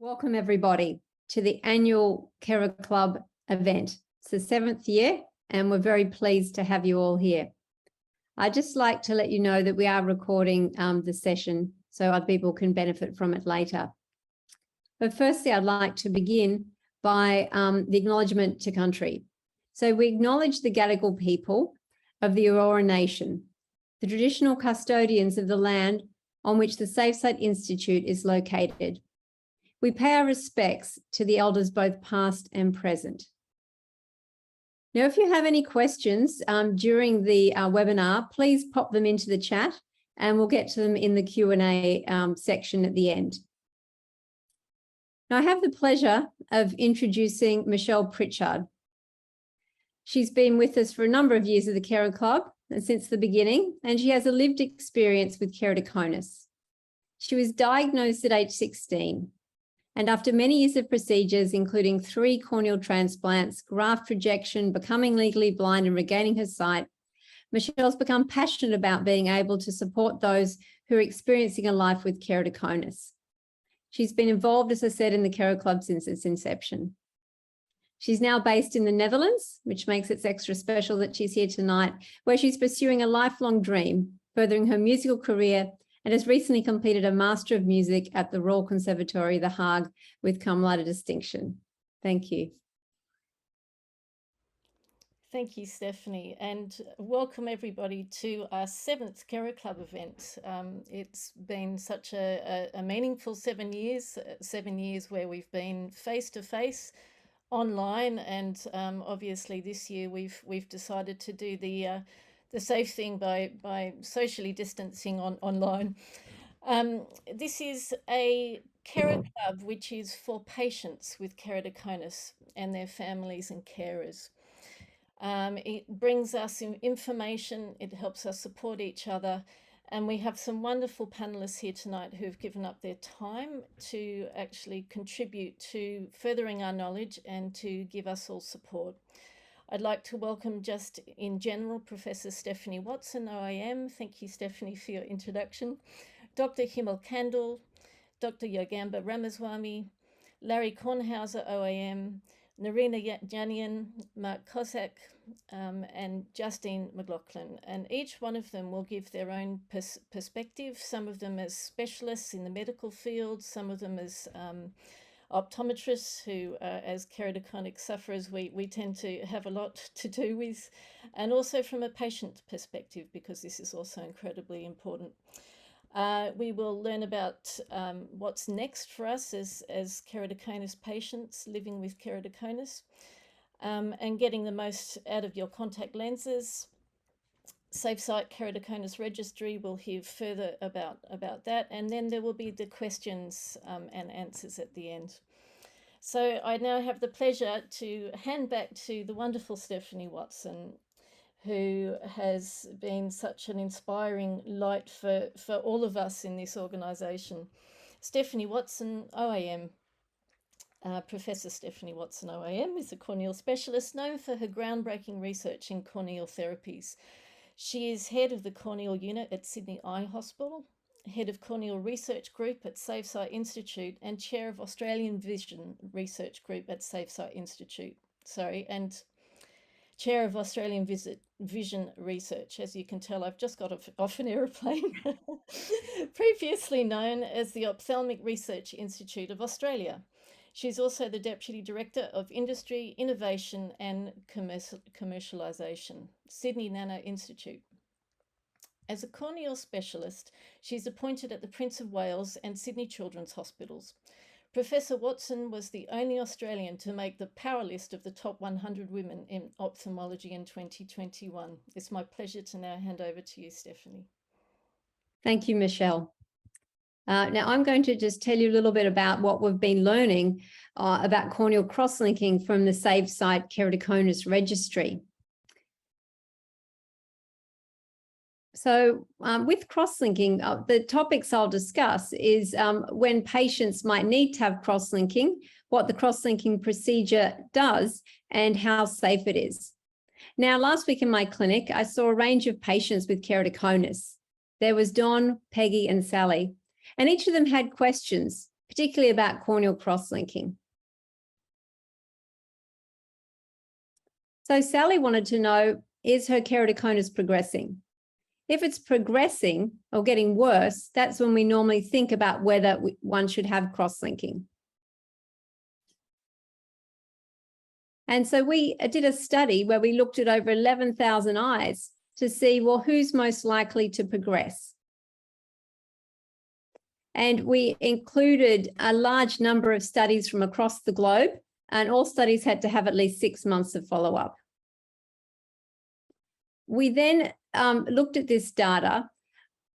Welcome everybody to the annual KeraClub event. It's the 7th year and we're very pleased to have you all here. I'd just like to let you know that we are recording the session so other people can benefit from it later. But firstly, I'd like to begin by the acknowledgement to country. So we acknowledge the Gadigal people of the Eora Nation, the traditional custodians of the land on which the SafeSite Institute is located. We pay our respects to the elders both past and present. Now, if you have any questions during the webinar, please pop them into the chat and we'll get to them in the Q&A section at the end. Now, I have the pleasure of introducing Michelle Pritchard. She's been with us for a number of years at the KeraClub since the beginning, and she has a lived experience with keratoconus. She was diagnosed at age 16. And after many years of procedures, including 3 corneal transplants, graft rejection, becoming legally blind and regaining her sight, Michelle's become passionate about being able to support those who are experiencing a life with keratoconus. She's been involved, as I said, in the KeraClub since its inception. She's now based in the Netherlands, which makes it extra special that she's here tonight, where she's pursuing a lifelong dream, furthering her musical career, and has recently completed a Master of Music at the Royal Conservatory, The Hague, with cum laude distinction. Thank you. Thank you, Stephanie, and welcome everybody to our 7th KeraClub event. It's been such a meaningful 7 years, 7 years where we've been face-to-face, online, and obviously this year we've decided to do the safe thing by socially distancing online. This is a KeraClub which is for patients with keratoconus and their families and carers. It brings us information, it helps us support each other, and we have some wonderful panelists here tonight who've given up their time to actually contribute to furthering our knowledge and to give us all support. I'd like to welcome, just in general, Professor Stephanie Watson, OAM. Thank you, Stephanie, for your introduction. Dr. Himal, Kandel, Dr. Yogambha Ramaswami, Larry Kornhauser OAM, Narina, Janian, Mark Koszek, and Justin McLaughlin. And each one of them will give their own perspective, some of them as specialists in the medical field, some of them as optometrists who, as keratoconic sufferers, we tend to have a lot to do with, and also from a patient perspective, because this is also incredibly important. We will learn about what's next for us as keratoconus patients living with keratoconus, and getting the most out of your contact lenses. SafeSite Keratoconus Registry, we'll hear further about that, and then there will be the questions and answers at the end. So I now have the pleasure to hand back to the wonderful Stephanie Watson, who has been such an inspiring light for all of us in this organisation. Stephanie Watson, OAM. Professor Stephanie Watson, OAM, is a corneal specialist known for her groundbreaking research in corneal therapies. She is head of the corneal unit at Sydney Eye Hospital, head of corneal research group at SafeSite Institute, and chair of Australian Vision Research Group at SafeSite Institute. And chair of Australian Vision Research. As you can tell, I've just got off an aeroplane. Previously known as the Ophthalmic Research Institute of Australia. She's also the Deputy Director of Industry, Innovation and Commercialisation, Sydney Nano Institute. As a corneal specialist, she's appointed at the Prince of Wales and Sydney Children's Hospitals. Professor Watson was the only Australian to make the power list of the top 100 women in ophthalmology in 2021. It's my pleasure to now hand over to you, Stephanie. Thank you, Michelle. Now, I'm going to just tell you a little bit about what we've been learning about corneal cross-linking from the SafeSite Keratoconus Registry. So with cross-linking, the topics I'll discuss is when patients might need to have cross-linking, what the cross-linking procedure does, and how safe it is. Now, last week in my clinic, I saw a range of patients with keratoconus. There was Don, Peggy, and Sally. And each of them had questions particularly about corneal cross-linking. So Sally wanted to know, is her keratoconus progressing? If it's progressing or getting worse, that's when we normally think about whether one should have cross-linking. And so we did a study where we looked at over 11,000 eyes to see, well, who's most likely to progress? And we included a large number of studies from across the globe, and all studies had to have at least 6 months of follow-up. We then looked at this data,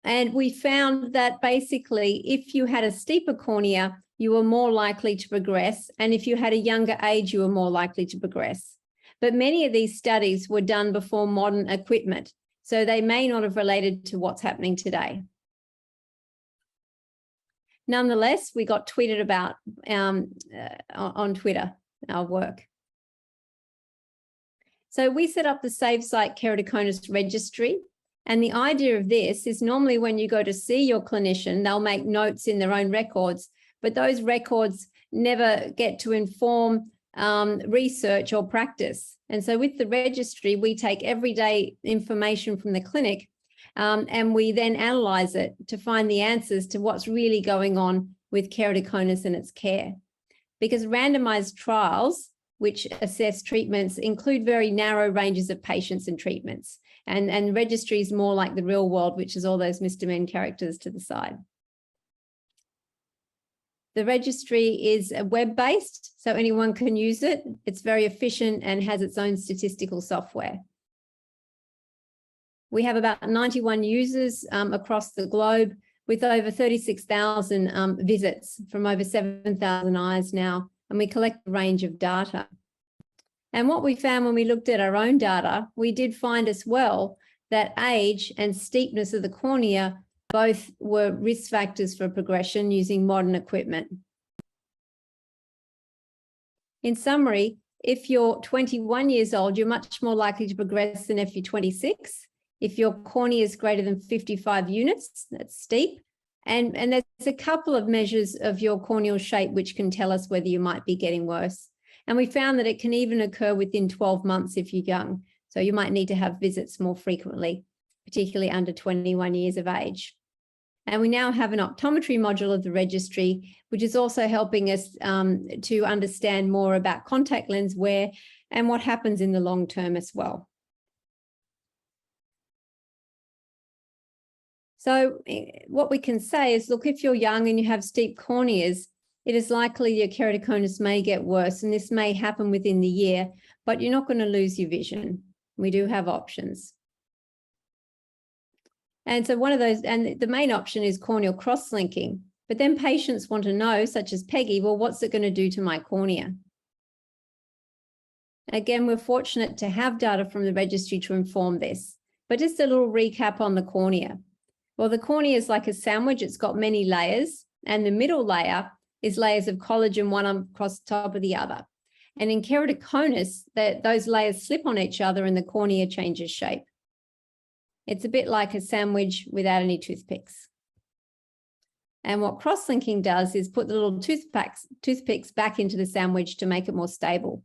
and we found that basically if you had a steeper cornea, you were more likely to progress, and if you had a younger age, you were more likely to progress. But many of these studies were done before modern equipment, so they may not have related to what's happening today. Nonetheless, we got tweeted about on Twitter, our work. So we set up the Save Site Keratoconus Registry. And the idea of this is normally when you go to see your clinician, they'll make notes in their own records, but those records never get to inform research or practice. And so with the registry, we take everyday information from the clinic and we then analyze it to find the answers to what's really going on with keratoconus and its care. Because randomized trials, which assess treatments, include very narrow ranges of patients and treatments. And registry is more like the real world, which is all those misdemeanor characters to the side. The registry is web-based, so anyone can use it. It's very efficient and has its own statistical software. We have about 91 users across the globe with over 36,000 visits from over 7,000 eyes now, and we collect a range of data. And what we found when we looked at our own data, we did find as well that age and steepness of the cornea both were risk factors for progression using modern equipment. In summary, if you're 21 years old, you're much more likely to progress than if you're 26. If your cornea is greater than 55 units, that's steep. And there's a couple of measures of your corneal shape which can tell us whether you might be getting worse. And we found that it can even occur within 12 months if you're young. So you might need to have visits more frequently, particularly under 21 years of age. And we now have an optometry module of the registry, which is also helping us to understand more about contact lens wear and what happens in the long term as well. So what we can say is, look, if you're young and you have steep corneas, it is likely your keratoconus may get worse, and this may happen within the year, but you're not going to lose your vision. We do have options. And so one of those, and the main option is corneal cross-linking, but then patients want to know, such as Peggy, well, what's it going to do to my cornea? Again, we're fortunate to have data from the registry to inform this, but just a little recap on the cornea. Well, the cornea is like a sandwich. It's got many layers, and the middle layer is layers of collagen, one across the top of the other. And in keratoconus, those layers slip on each other and the cornea changes shape. It's a bit like a sandwich without any toothpicks. And what cross-linking does is put the little toothpicks back into the sandwich to make it more stable.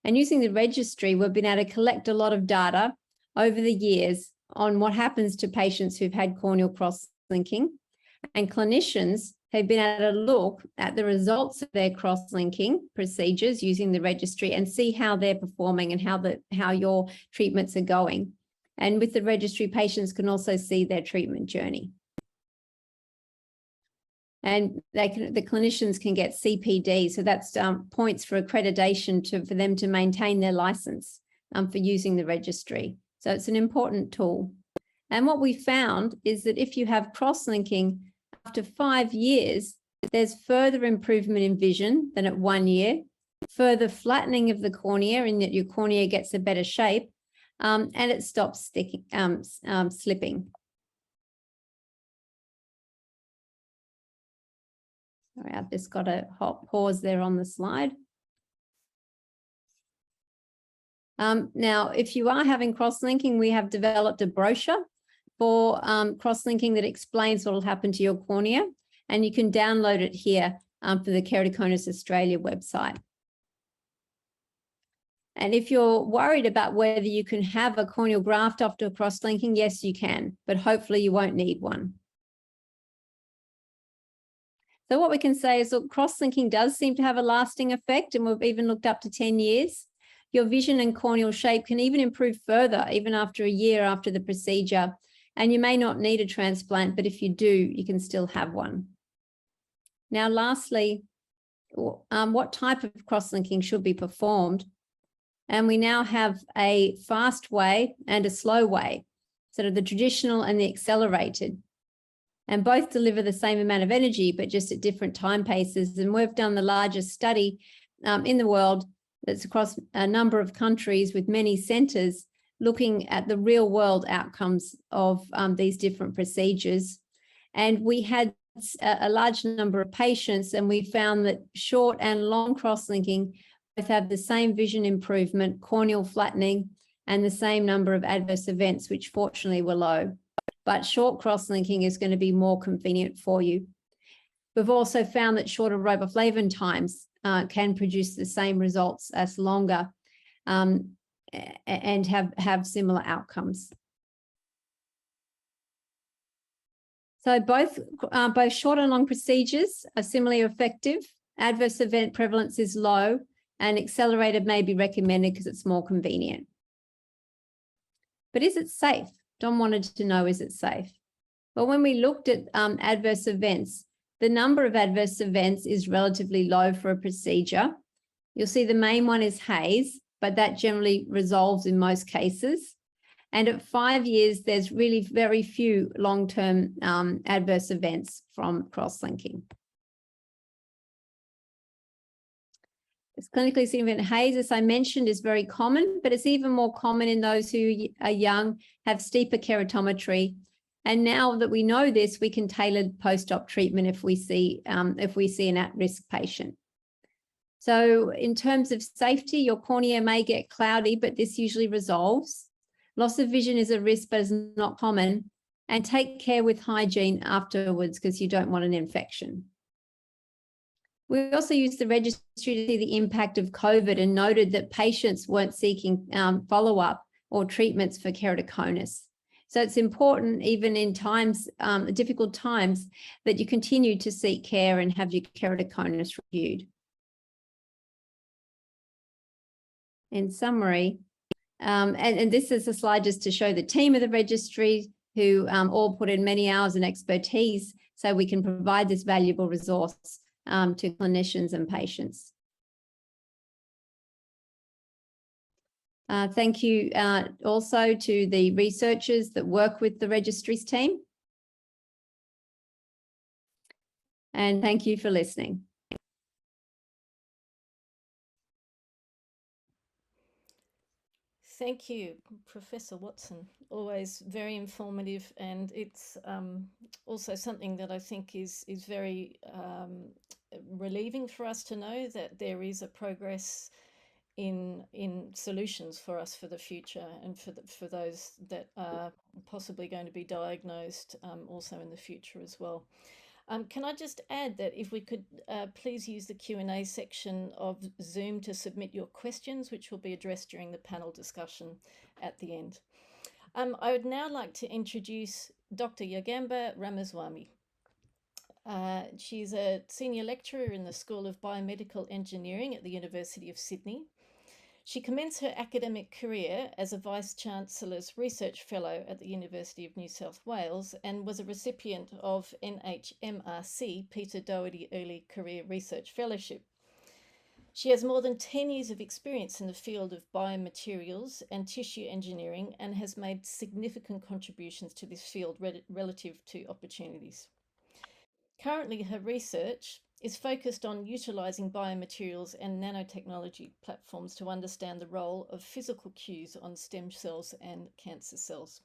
And using the registry, we've been able to collect a lot of data over the years on what happens to patients who've had corneal cross-linking, and clinicians have been able to look at the results of their cross-linking procedures using the registry and see how they're performing and how your treatments are going. And with the registry, patients can also see their treatment journey. And the clinicians can get CPD, so that's points for accreditation for them to maintain their license for using the registry. So it's an important tool. And what we found is that if you have cross-linking, after 5 years, there's further improvement in vision than at 1 year, further flattening of the cornea in that your cornea gets a better shape, and it stops slipping. Sorry, I've just got a hot pause there on the slide. Now, if you are having cross-linking, we have developed a brochure for cross-linking that explains what will happen to your cornea, and you can download it here for the Keratoconus Australia website. And if you're worried about whether you can have a corneal graft after cross-linking, yes, you can, but hopefully you won't need one. So what we can say is, look, cross-linking does seem to have a lasting effect, and we've even looked up to 10 years. Your vision and corneal shape can even improve further, even after a year after the procedure. And you may not need a transplant, but if you do, you can still have one. Now, lastly, what type of cross-linking should be performed? And we now have a fast way and a slow way, sort of the traditional and the accelerated. And both deliver the same amount of energy, but just at different time paces. And we've done the largest study in the world that's across a number of countries with many centers, looking at the real world outcomes of these different procedures. And we had a large number of patients, and we found that short and long cross-linking both have the same vision improvement, corneal flattening, and the same number of adverse events, which fortunately were low. But short cross-linking is going to be more convenient for you. We've also found that shorter riboflavin times can produce the same results as longer and have similar outcomes. So both short and long procedures are similarly effective. Adverse event prevalence is low, and accelerated may be recommended because it's more convenient. But is it safe? Don wanted to know, is it safe? Well, when we looked at adverse events, the number of adverse events is relatively low for a procedure. You'll see the main one is haze, but that generally resolves in most cases. And at 5 years, there's really very few long-term adverse events from cross-linking. It's clinically significant haze, as I mentioned, is very common, but it's even more common in those who are young, have steeper keratometry. And now that we know this, we can tailor post-op treatment if we see an at-risk patient. So in terms of safety, your cornea may get cloudy, but this usually resolves. Loss of vision is a risk, but is not common. And take care with hygiene afterwards because you don't want an infection. We also used the registry to see the impact of COVID and noted that patients weren't seeking follow-up or treatments for keratoconus. So it's important, even in times, difficult times, that you continue to seek care and have your keratoconus reviewed. In summary, and this is a slide just to show the team of the registry who all put in many hours and expertise so we can provide this valuable resource to clinicians and patients. Thank you also to the researchers that work with the registries team. And thank you for listening. Thank you, Professor Watson. Always very informative, and it's also something that I think is very relieving for us to know that there is a progress in solutions for us for the future, and for those that are possibly going to be diagnosed also in the future as well. Can I just add that if we could please use the Q&A section of Zoom to submit your questions, which will be addressed during the panel discussion at the end. I would now like to introduce Dr. Yogambha Ramaswami. She's a senior lecturer in the School of Biomedical Engineering at the University of Sydney. She commenced her academic career as a Vice-Chancellor's Research Fellow at the University of New South Wales and was a recipient of NHMRC Peter Doherty Early Career Research Fellowship. She has more than 10 years of experience in the field of biomaterials and tissue engineering and has made significant contributions to this field relative to opportunities. Currently, her research is focused on utilising biomaterials and nanotechnology platforms to understand the role of physical cues on stem cells and cancer cells.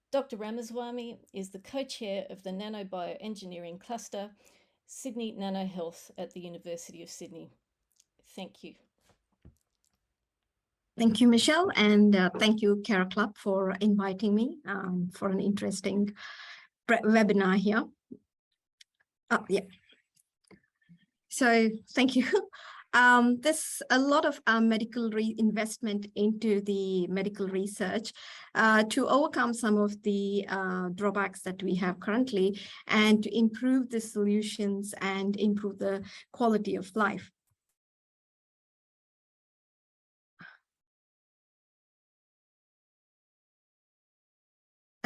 Dr. Ramaswamy is the co-chair of the Nanobioengineering Cluster, Sydney Nano Health at the University of Sydney. Thank you. Thank you, Michelle, and thank you, KeraClub, for inviting me for an interesting webinar here. Yeah. So thank you. There's a lot of medical investment into the medical research to overcome some of the drawbacks that we have currently and to improve the solutions and improve the quality of life.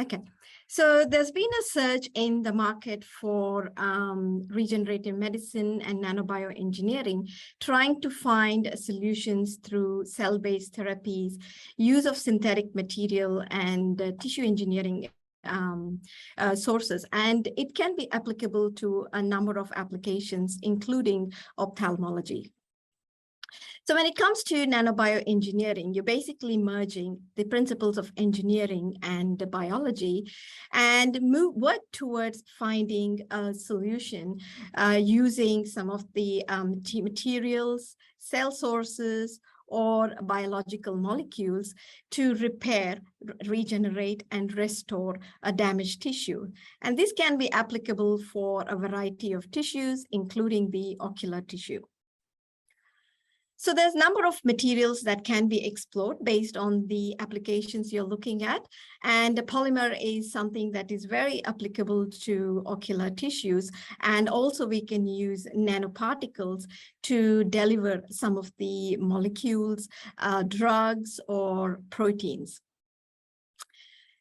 Okay, so there's been a surge in the market for regenerative medicine and nanobioengineering, trying to find solutions through cell-based therapies, use of synthetic material and tissue engineering sources. And it can be applicable to a number of applications, including ophthalmology. So when it comes to nanobioengineering, you're basically merging the principles of engineering and biology and work towards finding a solution using some of the materials, cell sources, or biological molecules to repair, regenerate, and restore a damaged tissue. And this can be applicable for a variety of tissues, including the ocular tissue. So there's a number of materials that can be explored based on the applications you're looking at. And the polymer is something that is very applicable to ocular tissues. And also we can use nanoparticles to deliver some of the molecules, drugs, or proteins.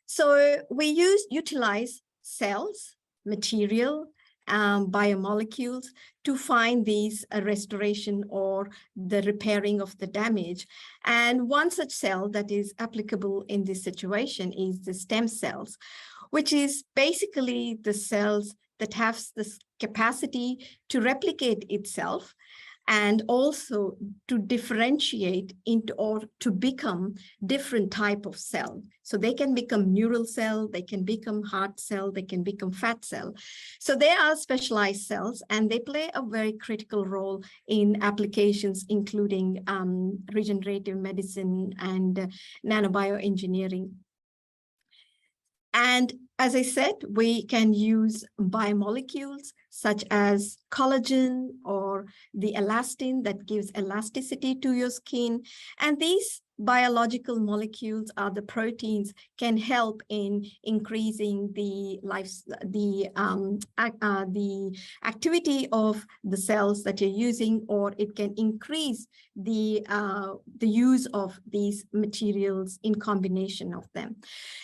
So we utilize cells, material, biomolecules to find these restoration or the repairing of the damage. And one such cell that is applicable in this situation is the stem cells, which is basically the cells that have this capacity to replicate itself and also to differentiate into or to become different type of cell. So they can become neural cell, they can become heart cell, they can become fat cell. So they are specialized cells and they play a very critical role in applications, including regenerative medicine and nanobioengineering. And as I said, we can use biomolecules such as collagen or the elastin that gives elasticity to your skin. And these biological molecules are the proteins can help in increasing the activity of the cells that you're using, or it can increase the use of these materials in combination of them.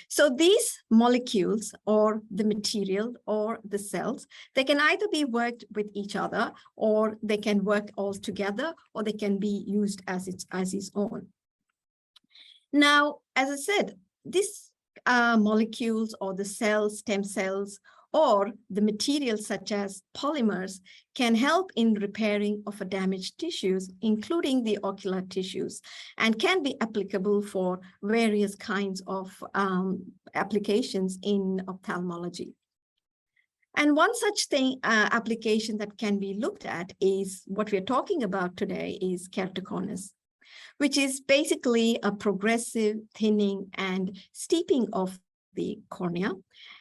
So these molecules or the material or the cells, they can either be worked with each other, or they can work all together, or they can be used as its own. Now, as I said, these molecules or the cells, stem cells, or the materials such as polymers can help in repairing of damaged tissues, including the ocular tissues, and can be applicable for various kinds of applications in ophthalmology. And one such thing, application that can be looked at is what we're talking about today is keratoconus, which is basically a progressive thinning and steeping of the cornea.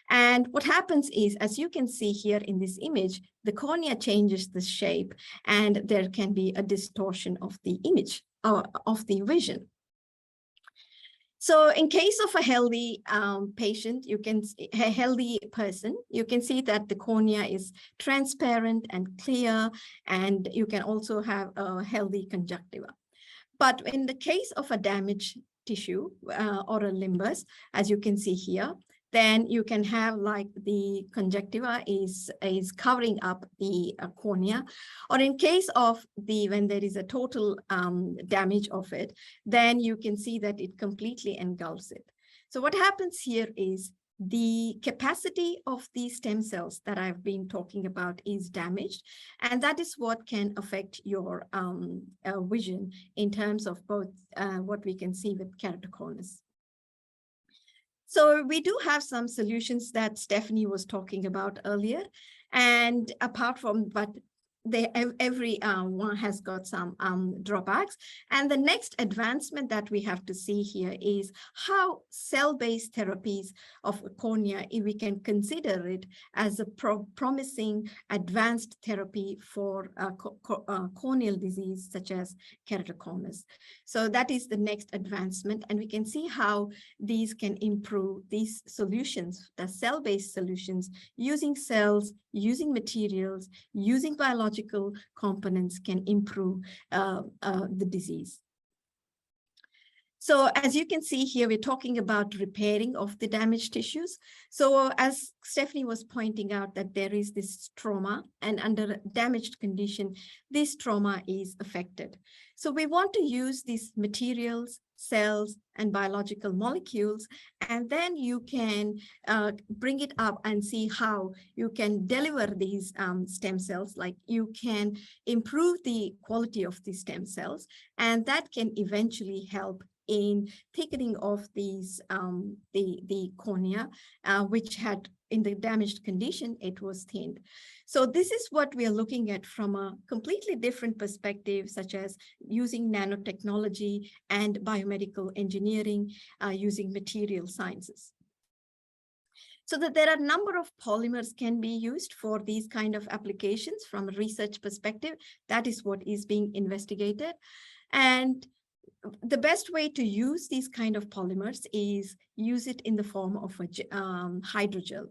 And what happens is, as you can see here in this image, the cornea changes the shape and there can be a distortion of the image of the vision. So in case of a healthy patient, a healthy person, you can see that the cornea is transparent and clear, and you can also have a healthy conjunctiva. But in the case of a damaged tissue or a limbus, as you can see here, then you can have like the conjunctiva is covering up the cornea, or in case of when there is a total damage of it, then you can see that it completely engulfs it. So what happens here is the capacity of these stem cells that I've been talking about is damaged, and that is what can affect your vision in terms of both what we can see with keratoconus. So we do have some solutions that Stephanie was talking about earlier, and apart from, but every one has got some drawbacks. And the next advancement that we have to see here is how cell-based therapies of cornea, if we can consider it as a promising advanced therapy for corneal disease such as keratoconus. So that is the next advancement, and we can see how these can improve these solutions, the cell-based solutions, using cells, using materials, using biological components can improve the disease. So as you can see here, we're talking about repairing of the damaged tissues. So as Stephanie was pointing out, that there is this trauma, and under a damaged condition, this trauma is affected. So we want to use these materials, cells, and biological molecules, and then you can bring it up and see how you can deliver these stem cells, like you can improve the quality of the stem cells, and that can eventually help in thickening of these the cornea, which had in the damaged condition, it was thinned. So this is what we are looking at from a completely different perspective, such as using nanotechnology and biomedical engineering, using material sciences. So that there are a number of polymers can be used for these kind of applications from a research perspective. That is what is being investigated. And the best way to use these kind of polymers is use it in the form of a hydrogel,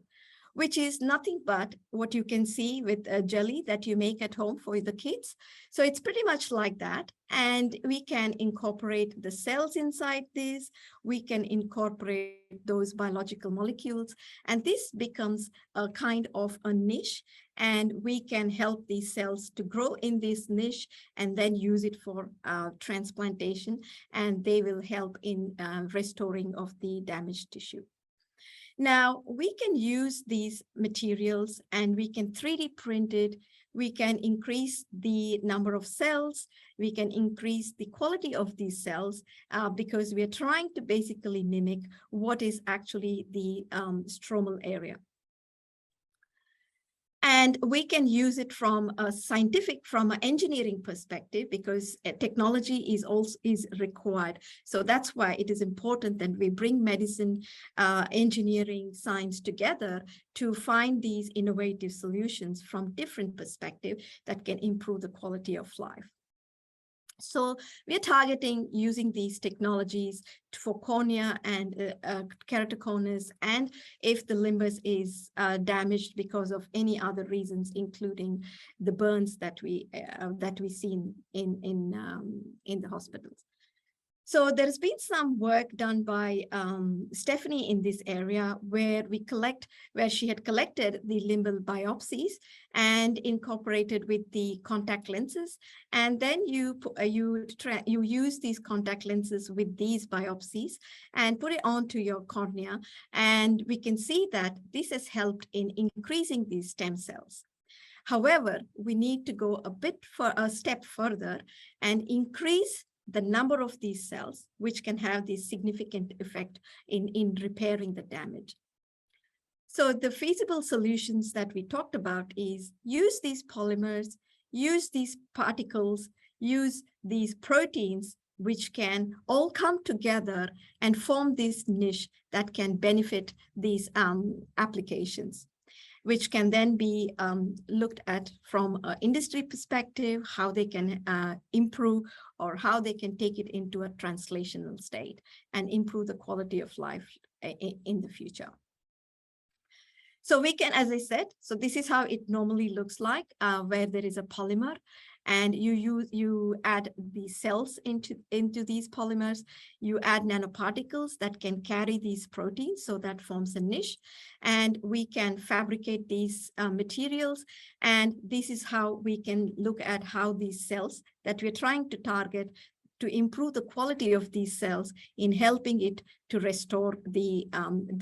which is nothing but what you can see with a jelly that you make at home for the kids. So it's pretty much like that. And we can incorporate the cells inside this. We can incorporate those biological molecules. And this becomes a kind of a niche. And we can help these cells to grow in this niche and then use it for transplantation. And they will help in restoring of the damaged tissue. Now, we can use these materials and we can 3D print it. We can increase the number of cells. We can increase the quality of these cells because we are trying to basically mimic what is actually the stromal area. And we can use it from a scientific, from an engineering perspective, because technology is required. So that's why it is important that we bring medicine, engineering, science together to find these innovative solutions from different perspectives that can improve the quality of life. So we're targeting using these technologies for cornea and keratoconus, and if the limbus is damaged because of any other reasons, including the burns that we see in the hospitals. So there's been some work done by Stephanie in this area where she had collected the limbal biopsies and incorporated with the contact lenses. And then you use these contact lenses with these biopsies and put it onto your cornea. And we can see that this has helped in increasing these stem cells. However, we need to go a step further and increase the number of these cells, which can have this significant effect in repairing the damage. So the feasible solutions that we talked about is use these polymers, use these particles, use these proteins, which can all come together and form this niche that can benefit these applications, which can then be looked at from an industry perspective, how they can improve or how they can take it into a translational state and improve the quality of life in the future. So we can, as I said, so this is how it normally looks like, where there is a polymer and you add the cells into these polymers. You add nanoparticles that can carry these proteins, so that forms a niche. And we can fabricate these materials. And this is how we can look at how these cells that we're trying to target to improve the quality of these cells in helping it to restore the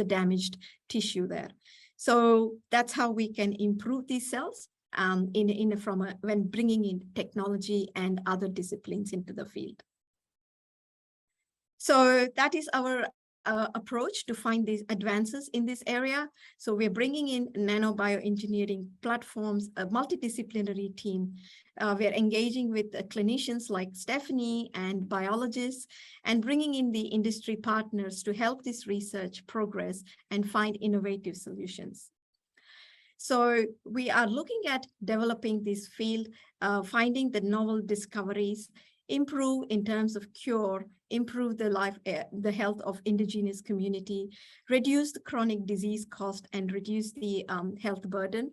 damaged tissue there. So that's how we can improve these cells when bringing in technology and other disciplines into the field. So that is our approach to find these advances in this area. So we're bringing in nanobioengineering platforms, a multidisciplinary team. We're engaging with clinicians like Stephanie and biologists, and bringing in the industry partners to help this research progress and find innovative solutions. So we are looking at developing this field, finding the novel discoveries, improve in terms of cure, improve the health of indigenous community, reduce the chronic disease cost, and reduce the health burden.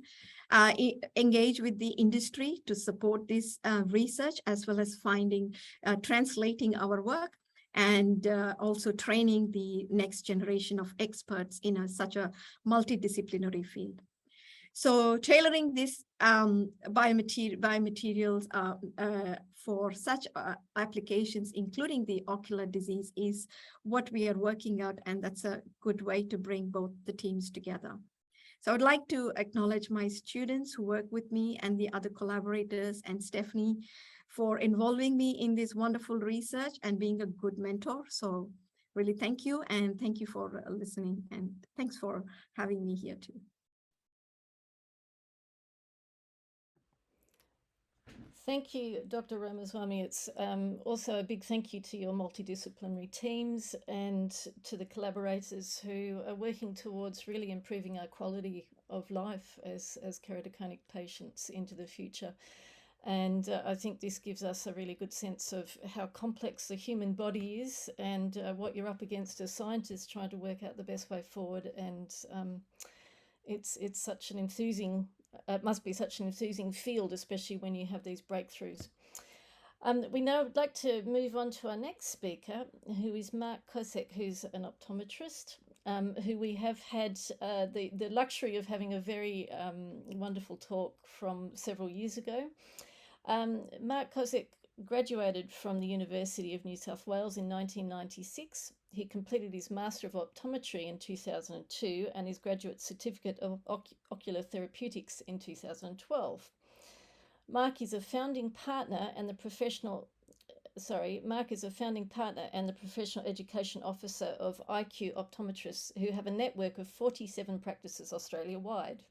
Engage with the industry to support this research, as well as finding, translating our work, and also training the next generation of experts in such a multidisciplinary field. So tailoring this biomaterials for such applications, including the ocular disease, is what we are working at, and that's a good way to bring both the teams together. So I would like to acknowledge my students who work with me and the other collaborators, and Stephanie for involving me in this wonderful research and being a good mentor. So really thank you, and thank you for listening, and thanks for having me here too. Thank you, Dr. Ramaswami. It's also a big thank you to your multidisciplinary teams and to the collaborators who are working towards really improving our quality of life as keratoconic patients into the future. And I think this gives us a really good sense of how complex the human body is, and what you're up against as scientists trying to work out the best way forward. And it's such an enthusing, it must be such an enthusing field, especially when you have these breakthroughs. We now would like to move on to our next speaker, who is Mark Koszek, who's an optometrist, who we have had the luxury of having a very wonderful talk from several years ago. Mark Koszek graduated from the University of New South Wales in 1996. He completed his Master of Optometry in 2002 and his Graduate Certificate of Ocular Therapeutics in 2012. Mark is a founding partner and the professional education officer of IQ Optometrists, who have a network of 47 practices Australia-wide.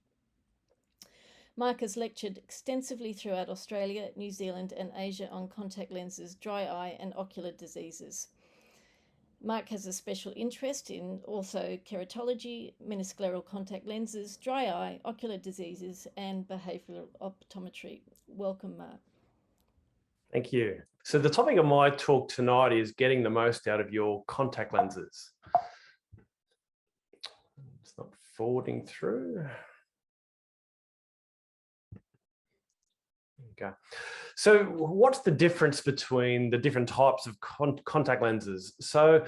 Mark has lectured extensively throughout Australia, New Zealand and Asia on contact lenses, dry eye and ocular diseases. Mark has a special interest in also keratology, miniscleral contact lenses, dry eye, ocular diseases and behavioural optometry. Welcome, Mark. Thank you. So the topic of my talk tonight is getting the most out of your contact lenses. It's not forwarding through. Okay. So what's the difference between the different types of contact lenses? So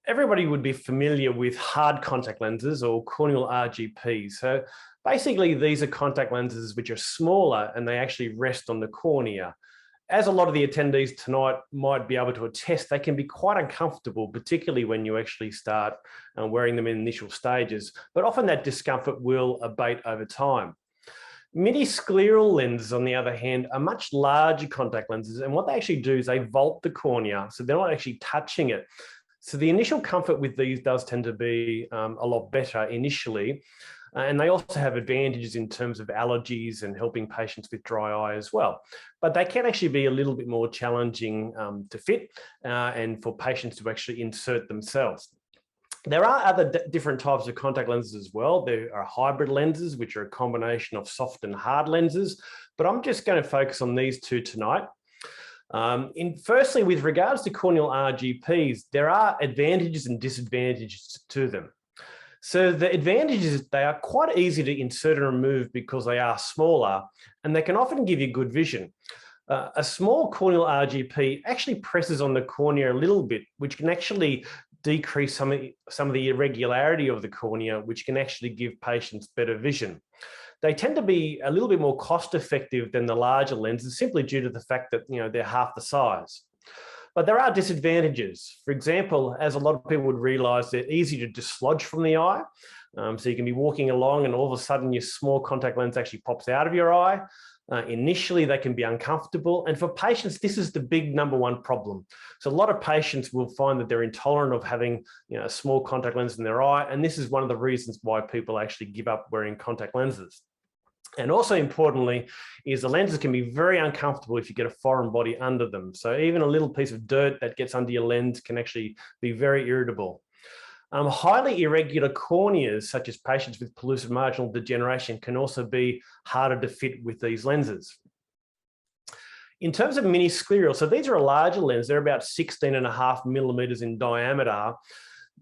everybody would be familiar with hard contact lenses or corneal RGP. So basically these are contact lenses which are smaller and they actually rest on the cornea. As a lot of the attendees tonight might be able to attest, they can be quite uncomfortable, particularly when you actually start wearing them in initial stages, but often that discomfort will abate over time. Miniscleral lenses, on the other hand, are much larger contact lenses, and what they actually do is they vault the cornea, so they're not actually touching it. So the initial comfort with these does tend to be a lot better initially, and they also have advantages in terms of allergies and helping patients with dry eye as well. But they can actually be a little bit more challenging to fit and for patients to actually insert themselves. There are other different types of contact lenses as well. There are hybrid lenses, which are a combination of soft and hard lenses, but I'm just going to focus on these two tonight. Firstly, with regards to corneal RGPs, there are advantages and disadvantages to them. So the advantage is they are quite easy to insert and remove because they are smaller, and they can often give you good vision. A small corneal RGP actually presses on the cornea a little bit, which can actually decrease some of the irregularity of the cornea, which can actually give patients better vision. They tend to be a little bit more cost effective than the larger lenses, simply due to the fact that they're half the size. But there are disadvantages. For example, as a lot of people would realize, they're easy to dislodge from the eye. So you can be walking along and all of a sudden your small contact lens actually pops out of your eye. Initially, they can be uncomfortable. And for patients, this is the big #1 problem. So a lot of patients will find that they're intolerant of having a small contact lens in their eye. And this is one of the reasons why people actually give up wearing contact lenses. And also importantly is the lenses can be very uncomfortable if you get a foreign body under them. So even a little piece of dirt that gets under your lens can actually be very irritable. Highly irregular corneas, such as patients with pellucid marginal degeneration, can also be harder to fit with these lenses. In terms of mini scleral, so these are a larger lens. They're about 16.5 millimeters in diameter.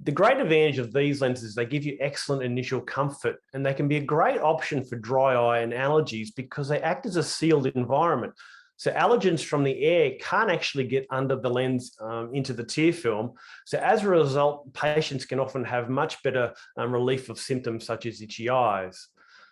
The great advantage of these lenses is they give you excellent initial comfort, and they can be a great option for dry eye and allergies because they act as a sealed environment. So allergens from the air can't actually get under the lens into the tear film. So as a result, patients can often have much better relief of symptoms such as itchy eyes.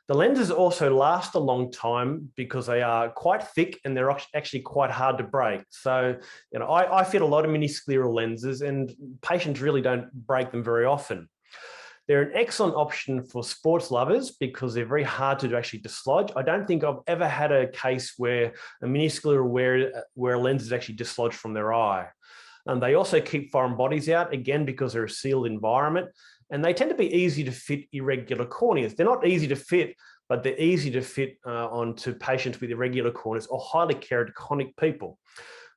The lenses also last a long time because they are quite thick and they're actually quite hard to break. So, I fit a lot of mini scleral lenses and patients really don't break them very often. They're an excellent option for sports lovers because they're very hard to actually dislodge. I don't think I've ever had a case where a mini scleral where a lens is actually dislodged from their eye. And they also keep foreign bodies out, again, because they're a sealed environment. And they tend to be easy to fit irregular corneas. They're not easy to fit, but they're easy to fit onto patients with irregular corneas or highly keratoconic people.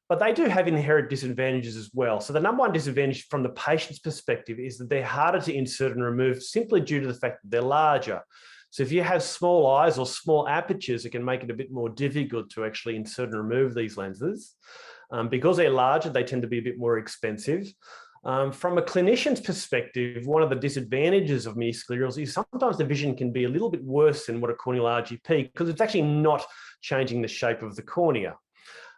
But they do have inherent disadvantages as well. So the #1 disadvantage from the patient's perspective is that they're harder to insert and remove simply due to the fact that they're larger. So if you have small eyes or small apertures, it can make it a bit more difficult to actually insert and remove these lenses. Because they're larger, they tend to be a bit more expensive. From a clinician's perspective, one of the disadvantages of mini sclerals is sometimes the vision can be a little bit worse than what a corneal RGP because it's actually not changing the shape of the cornea.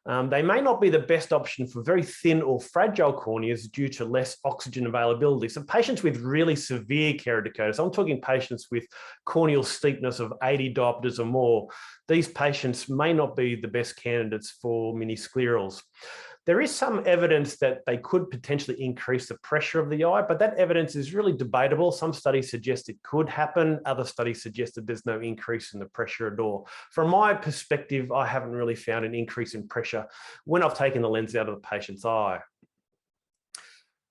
They may not be the best option for very thin or fragile corneas due to less oxygen availability. So patients with really severe keratoconus, I'm talking patients with corneal steepness of 80 diopters or more, these patients may not be the best candidates for mini sclerals. There is some evidence that they could potentially increase the pressure of the eye, but that evidence is really debatable. Some studies suggest it could happen. Other studies suggest that there's no increase in the pressure at all. From my perspective, I haven't really found an increase in pressure when I've taken the lens out of the patient's eye.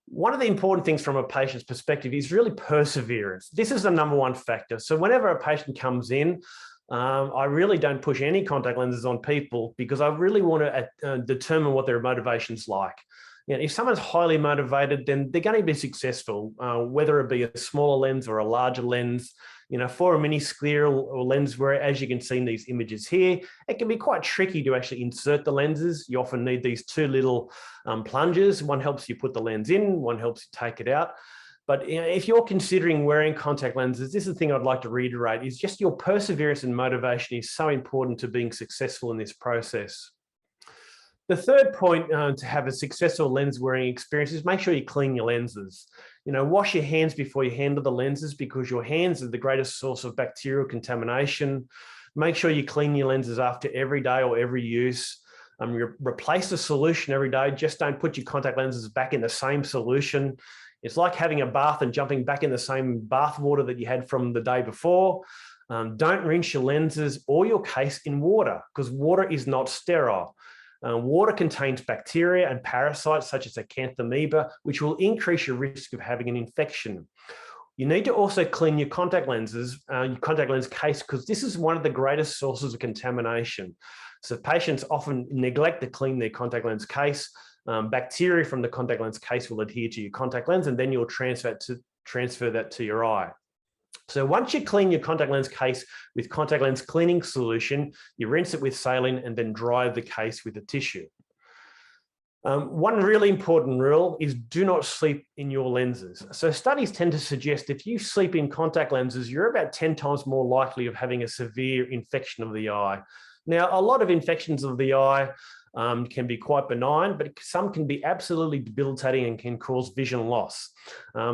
One of the important things from a patient's perspective is really perseverance. This is the #1 factor. So whenever a patient comes in, I really don't push any contact lenses on people because I really want to determine what their motivation's like. If someone's highly motivated, then they're going to be successful, whether it be a smaller lens or a larger lens. For a mini scleral or lens where, as you can see in these images here, it can be quite tricky to actually insert the lenses. You often need these two little plungers. One helps you put the lens in, one helps you take it out. But if you're considering wearing contact lenses, this is the thing I'd like to reiterate, is just your perseverance and motivation is so important to being successful in this process. The third point to have a successful lens wearing experience is make sure you clean your lenses. Wash your hands before you handle the lenses because your hands are the greatest source of bacterial contamination. Make sure you clean your lenses after every day or every use. Replace the solution every day. Just don't put your contact lenses back in the same solution. It's like having a bath and jumping back in the same bath water that you had from the day before. Don't rinse your lenses or your case in water because water is not sterile. Water contains bacteria and parasites such as acanthamoeba, which will increase your risk of having an infection. You need to also clean your contact lenses, your contact lens case, because this is one of the greatest sources of contamination. So patients often neglect to clean their contact lens case. Bacteria from the contact lens case will adhere to your contact lens, and then you'll transfer that to your eye. So once you clean your contact lens case with contact lens cleaning solution, you rinse it with saline and then dry the case with a tissue. One really important rule is do not sleep in your lenses. So studies tend to suggest if you sleep in contact lenses, you're about 10 times more likely of having a severe infection of the eye. Now, a lot of infections of the eye can be quite benign, but some can be absolutely debilitating and can cause vision loss.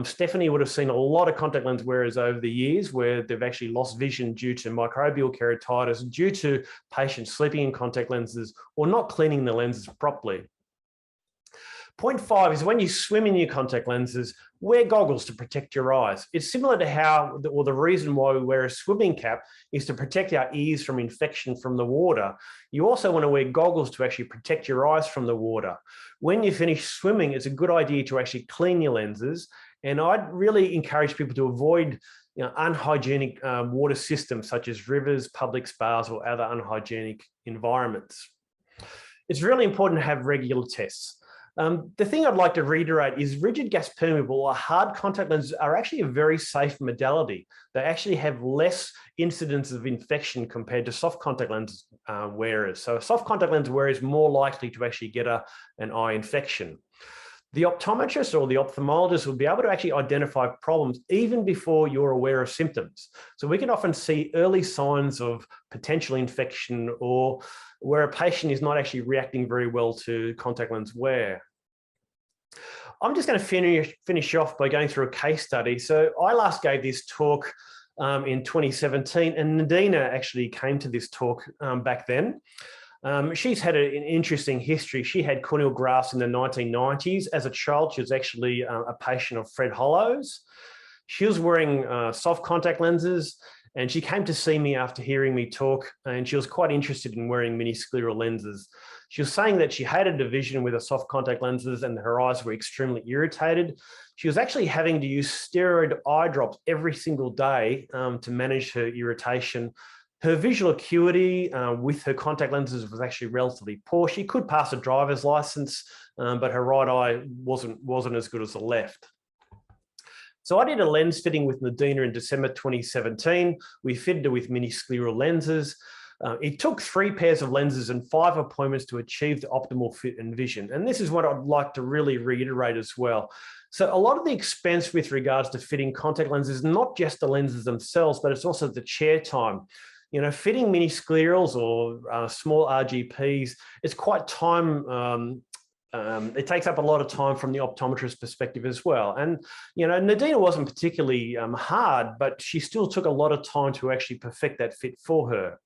Stephanie would have seen a lot of contact lens wearers over the years where they've actually lost vision due to microbial keratitis, due to patients sleeping in contact lenses or not cleaning the lenses properly. Point 5 is when you swim in your contact lenses, wear goggles to protect your eyes. It's similar to how, or the reason why we wear a swimming cap is to protect our ears from infection from the water. You also want to wear goggles to actually protect your eyes from the water. When you finish swimming, it's a good idea to actually clean your lenses. And I'd really encourage people to avoid unhygienic water systems such as rivers, public spas, or other unhygienic environments. It's really important to have regular tests. The thing I'd like to reiterate is rigid gas permeable or hard contact lenses are actually a very safe modality. They actually have less incidence of infection compared to soft contact lens wearers. So a soft contact lens wearer is more likely to actually get an eye infection. The optometrist or the ophthalmologist will be able to actually identify problems even before you're aware of symptoms. So we can often see early signs of potential infection or where a patient is not actually reacting very well to contact lens wear. I'm just going to finish off by going through a case study. So I last gave this talk in 2017, and Narina actually came to this talk back then. She's had an interesting history. She had corneal grafts in the 1990s. As a child, she was actually a patient of Fred Hollow's. She was wearing soft contact lenses, and she came to see me after hearing me talk, and she was quite interested in wearing mini-scleral lenses. She was saying that she hated the vision with the soft contact lenses and her eyes were extremely irritated. She was actually having to use steroid eye drops every single day to manage her irritation. Her visual acuity with her contact lenses was actually relatively poor. She could pass a driver's license, but her right eye wasn't as good as the left. So I did a lens fitting with Narina in December 2017. We fitted her with mini-scleral lenses. It took 3 pairs of lenses and 5 appointments to achieve the optimal fit and vision. And this is what I'd like to really reiterate as well. So a lot of the expense with regards to fitting contact lenses is not just the lenses themselves, but it's also the chair time. You know, fitting mini-sclerals or small RGPs, it's quite time it takes up a lot of time from the optometrist perspective as well. And, you know, Narina wasn't particularly hard, but she still took a lot of time to actually perfect that fit for her.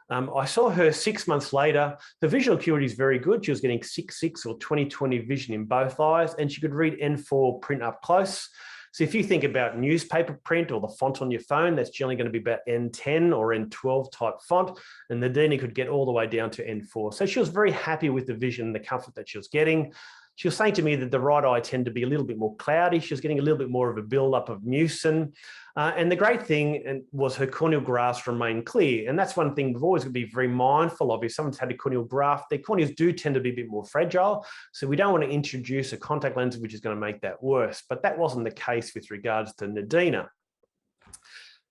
I saw her 6 months later. Her visual acuity is very good. She was getting 6/6 or 20/20 vision in both eyes, and she could read N4 print up close. So if you think about newspaper print or the font on your phone, that's generally going to be about N10 or N12 type font, and Narina could get all the way down to N4. So she was very happy with the vision and the comfort that she was getting. She was saying to me that the right eye tended to be a little bit more cloudy. She was getting a little bit more of a buildup of mucin. And the great thing was her corneal grafts remained clear. And that's one thing we've always got to be very mindful of. If someone's had a corneal graft, their corneas do tend to be a bit more fragile. So we don't want to introduce a contact lens which is going to make that worse. But that wasn't the case with regards to Narina.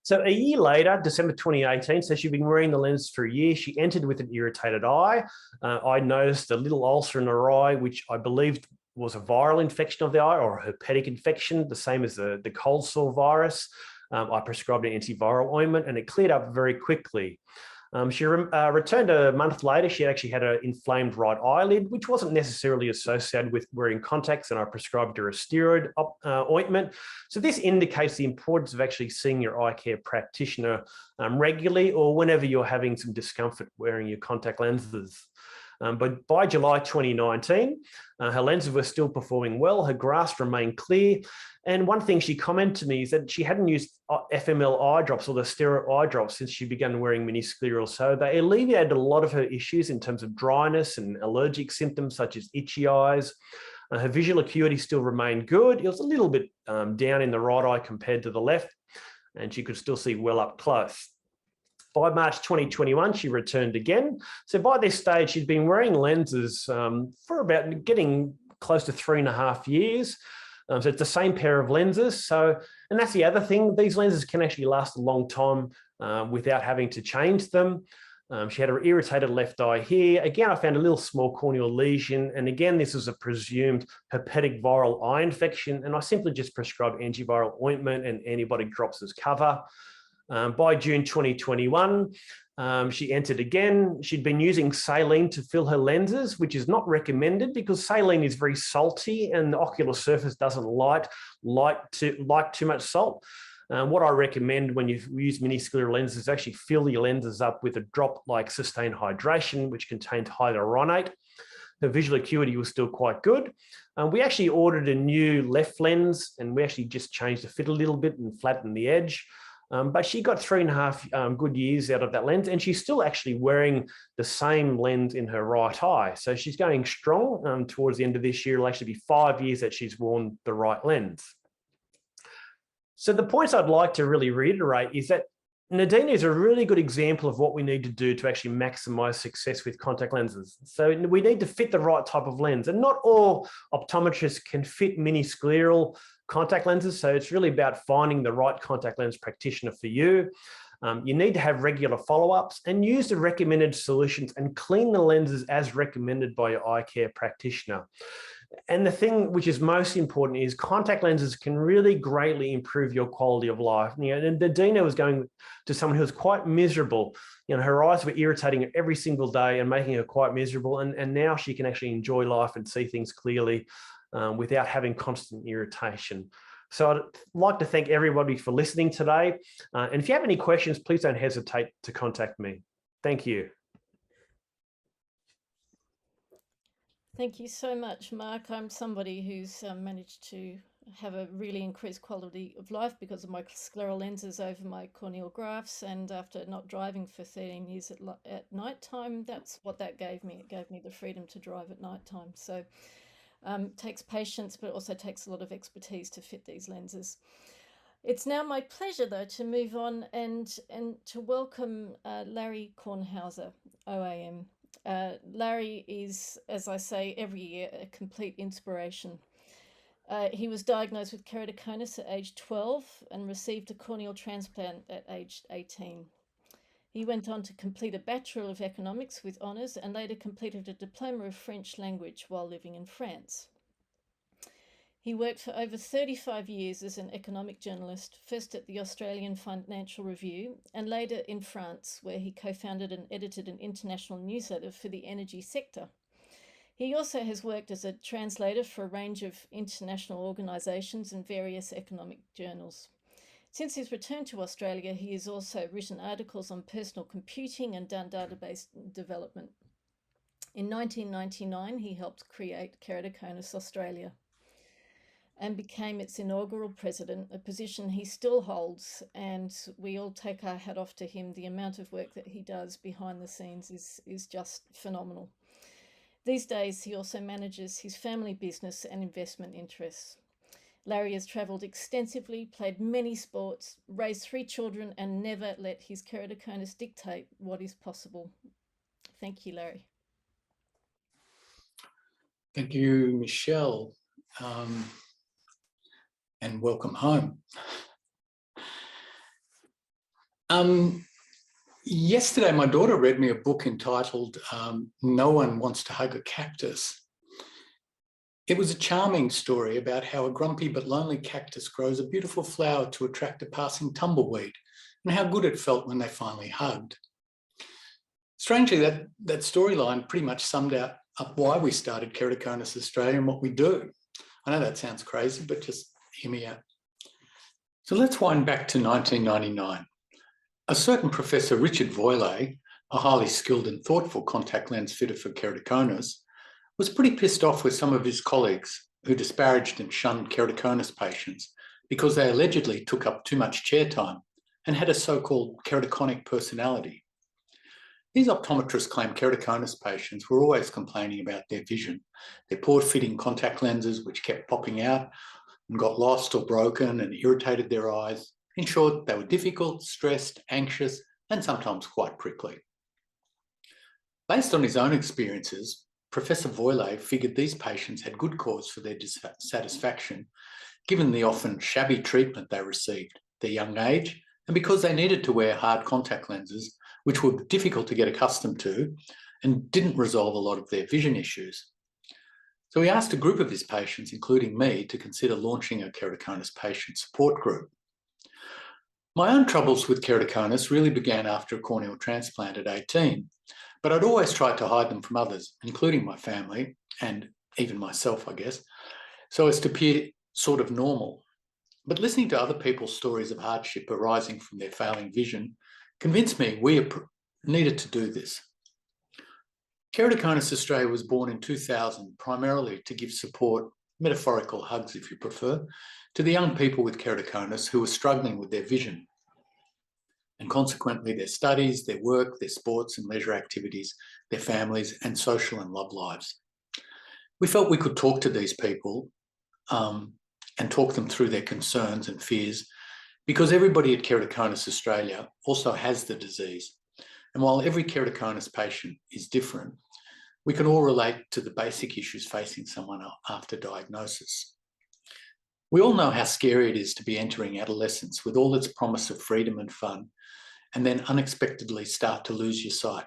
So a year later, December 2018, so she'd been wearing the lens for a year. She entered with an irritated eye. I noticed a little ulcer in her eye, which I believed was a viral infection of the eye or a herpetic infection, the same as the cold sore virus. I prescribed an antiviral ointment and it cleared up very quickly. She returned a month later. She actually had an inflamed right eyelid, which wasn't necessarily associated with wearing contacts, and I prescribed her a steroid ointment. So this indicates the importance of actually seeing your eye care practitioner regularly or whenever you're having some discomfort wearing your contact lenses. But by July 2019, her lenses were still performing well. Her grafts remained clear. And one thing she commented to me is that she hadn't used FML eye drops or the steroid eye drops since she began wearing mini-scleral. So they alleviated a lot of her issues in terms of dryness and allergic symptoms such as itchy eyes. Her visual acuity still remained good. It was a little bit down in the right eye compared to the left, and she could still see well up close. By March 2021, she returned again. So by this stage, she'd been wearing lenses for about getting close to 3.5 years. So it's the same pair of lenses. So, and that's the other thing, these lenses can actually last a long time without having to change them. She had an irritated left eye here. Again, I found a little small corneal lesion. And again, this was a presumed herpetic viral eye infection. And I simply just prescribed antiviral ointment and antibiotic drops as cover. By June 2021, she entered again. She'd been using saline to fill her lenses, which is not recommended because saline is very salty and the ocular surface doesn't like too much salt. What I recommend when you use mini-scleral lenses is actually fill your lenses up with a drop like Sustained Hydration, which contains hyaluronate. the visual acuity was still quite good. We actually ordered a new left lens, and we actually just changed the fit a little bit and flattened the edge. But she got 3.5 good years out of that lens, and she's still actually wearing the same lens in her right eye. So she's going strong. Towards the end of this year, it'll actually be 5 years that she's worn the right lens. So the points I'd like to really reiterate is that Narina is a really good example of what we need to do to actually maximize success with contact lenses. So we need to fit the right type of lens, and not all optometrists can fit mini scleral contact lenses. So it's really about finding the right contact lens practitioner for you. You need to have regular follow-ups and use the recommended solutions and clean the lenses as recommended by your eye care practitioner. And the thing which is most important is contact lenses can really greatly improve your quality of life. And Narina was going to someone who was quite miserable. Her eyes were irritating her every single day and making her quite miserable. And now she can actually enjoy life and see things clearly without having constant irritation. So I'd like to thank everybody for listening today. And if you have any questions, please don't hesitate to contact me. Thank you. Thank you so much, Mark. I'm somebody who's managed to have a really increased quality of life because of my scleral lenses over my corneal grafts, and after not driving for 13 years at night time, that's what that gave me. It gave me the freedom to drive at night time. So it takes patience, but it also takes a lot of expertise to fit these lenses. It's now my pleasure, though, to move on and to welcome Larry Kornhauser OAM. Larry is, as I say every year, a complete inspiration. He was diagnosed with keratoconus at age 12 and received a corneal transplant at age 18. He went on to complete a Bachelor of Economics with honours and later completed a Diploma of French Language while living in France. He worked for over 35 years as an economic journalist, first at the Australian Financial Review and later in France, where he co-founded and edited an international newsletter for the energy sector. He also has worked as a translator for a range of international organisations and various economic journals. Since his return to Australia, he has also written articles on personal computing and done database development. In 1999, he helped create KeraClub Australia and became its inaugural president, a position he still holds, and we all take our hat off to him. The amount of work that he does behind the scenes is just phenomenal. These days, he also manages his family business and investment interests. Larry has travelled extensively, played many sports, raised 3 children, and never let his keratoconus dictate what is possible. Thank you, Larry. Thank you, Michelle. And welcome home. Yesterday, my daughter read me a book entitled No One Wants to Hug a Cactus. It was a charming story about how a grumpy but lonely cactus grows a beautiful flower to attract a passing tumbleweed, and how good it felt when they finally hugged. Strangely, that storyline pretty much summed up why we started KeraClub Australia and what we do. I know that sounds crazy, but just hear me out. So let's wind back to 1999. A certain Professor Richard Voilet, a highly skilled and thoughtful contact lens fitter for keratoconus, was pretty pissed off with some of his colleagues who disparaged and shunned keratoconus patients because they allegedly took up too much chair time and had a so-called keratoconic personality. These optometrists claimed keratoconus patients were always complaining about their vision, their poor fitting contact lenses which kept popping out and got lost or broken and irritated their eyes. In short, they were difficult, stressed, anxious, and sometimes quite prickly. Based on his own experiences, Professor Voilet figured these patients had good cause for their dissatisfaction, given the often shabby treatment they received, their young age, and because they needed to wear hard contact lenses, which were difficult to get accustomed to and didn't resolve a lot of their vision issues. So he asked a group of his patients, including me, to consider launching a keratoconus patient support group. My own troubles with keratoconus really began after a corneal transplant at 18, but I'd always tried to hide them from others, including my family and even myself, I guess, so as to appear sort of normal. But listening to other people's stories of hardship arising from their failing vision convinced me we needed to do this. Keratoconus Australia was born in 2000 primarily to give support, metaphorical hugs if you prefer, to the young people with keratoconus who were struggling with their vision and consequently their studies, their work, their sports and leisure activities, their families and social and love lives. We felt we could talk to these people and talk them through their concerns and fears because everybody at Keratoconus Australia also has the disease. And while every keratoconus patient is different, we can all relate to the basic issues facing someone after diagnosis. We all know how scary it is to be entering adolescence with all its promise of freedom and fun, and then unexpectedly start to lose your sight,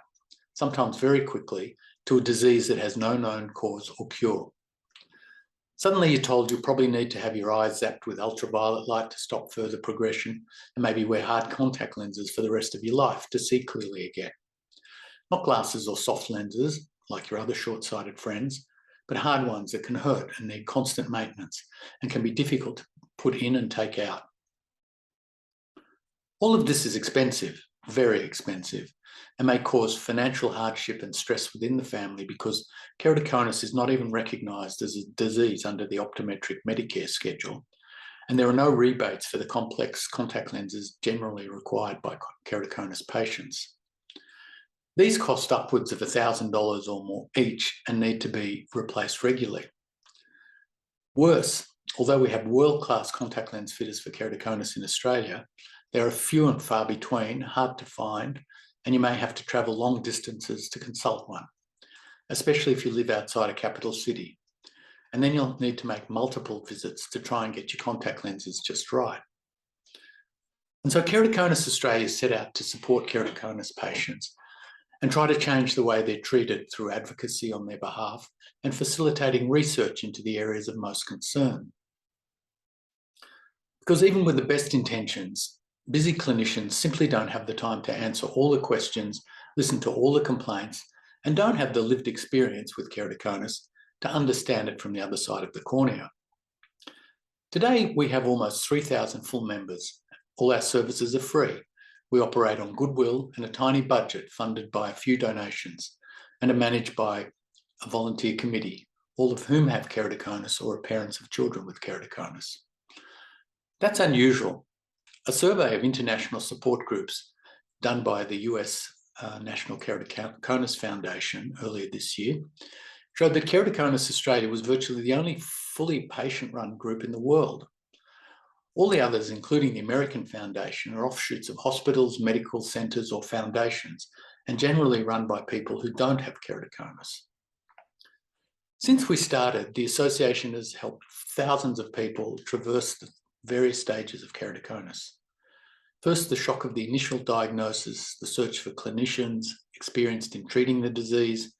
sometimes very quickly, to a disease that has no known cause or cure. Suddenly you're told you probably need to have your eyes zapped with ultraviolet light to stop further progression and maybe wear hard contact lenses for the rest of your life to see clearly again. Not glasses or soft lenses like your other short-sighted friends, but hard ones that can hurt and need constant maintenance and can be difficult to put in and take out. All of this is expensive, very expensive, and may cause financial hardship and stress within the family because keratoconus is not even recognised as a disease under the optometric Medicare schedule, and there are no rebates for the complex contact lenses generally required by keratoconus patients. These cost upwards of $1,000 or more each and need to be replaced regularly. Worse, although we have world-class contact lens fitters for keratoconus in Australia, there are few and far between, hard to find, and you may have to travel long distances to consult one, especially if you live outside a capital city. And then you'll need to make multiple visits to try and get your contact lenses just right. And so Keratoconus Australia set out to support keratoconus patients and try to change the way they're treated through advocacy on their behalf and facilitating research into the areas of most concern. Because even with the best intentions, busy clinicians simply don't have the time to answer all the questions, listen to all the complaints, and don't have the lived experience with keratoconus to understand it from the other side of the cornea. Today, we have almost 3,000 full members. All our services are free. We operate on goodwill and a tiny budget funded by a few donations and are managed by a volunteer committee, all of whom have keratoconus or are parents of children with keratoconus. That's unusual. A survey of international support groups done by the US National Keratoconus Foundation earlier this year showed that Keratoconus Australia was virtually the only fully patient-run group in the world. All the others, including the American Foundation, are offshoots of hospitals, medical centres or foundations, and generally run by people who don't have keratoconus. Since we started, the association has helped thousands of people traverse the various stages of keratoconus. First, the shock of the initial diagnosis, the search for clinicians experienced in treating the disease,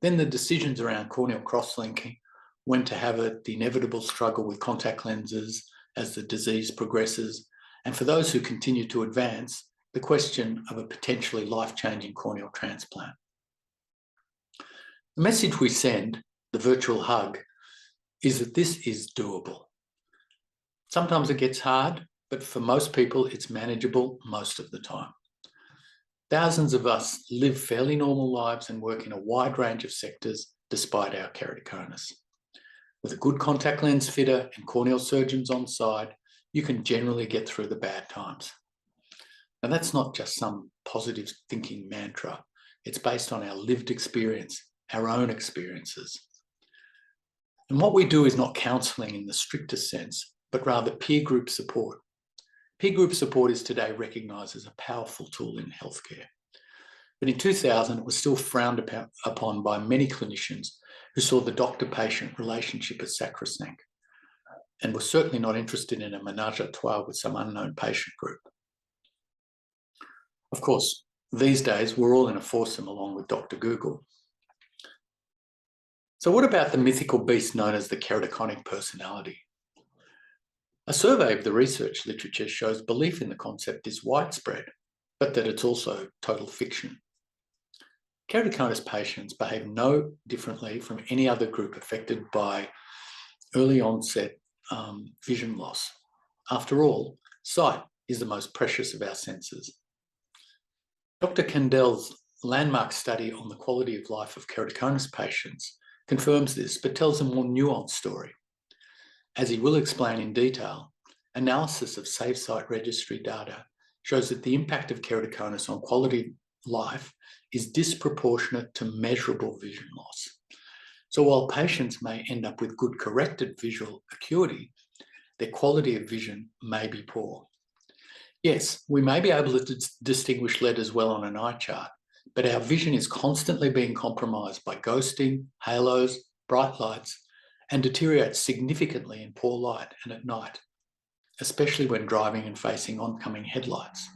then the decisions around corneal cross-linking, when to have it, the inevitable struggle with contact lenses as the disease progresses, and for those who continue to advance, the question of a potentially life-changing corneal transplant. The message we send, the virtual hug, is that this is doable. Sometimes it gets hard, but for most people, it's manageable most of the time. Thousands of us live fairly normal lives and work in a wide range of sectors despite our keratoconus. With a good contact lens fitter and corneal surgeons on side, you can generally get through the bad times. Now that's not just some positive thinking mantra. It's based on our lived experience, our own experiences. And what we do is not counselling in the strictest sense, but rather peer group support. Peer group support is today recognised as a powerful tool in healthcare. But in 2000, it was still frowned upon by many clinicians who saw the doctor-patient relationship as sacrosanct and were certainly not interested in a ménage à trois with some unknown patient group. Of course, these days, we're all in a foursome along with Dr. Google. So what about the mythical beast known as the keratoconic personality? A survey of the research literature shows belief in the concept is widespread, but that it's also total fiction. Keratoconus patients behave no differently from any other group affected by early onset vision loss. After all, sight is the most precious of our senses. Dr. Kandel's landmark study on the quality of life of keratoconus patients confirms this, but tells a more nuanced story. As he will explain in detail, analysis of SafeSite registry data shows that the impact of keratoconus on quality of life is disproportionate to measurable vision loss. So while patients may end up with good corrected visual acuity, their quality of vision may be poor. Yes, we may be able to distinguish letters well on an eye chart, but our vision is constantly being compromised by ghosting, halos, bright lights, and deteriorates significantly in poor light and at night, especially when driving and facing oncoming headlights.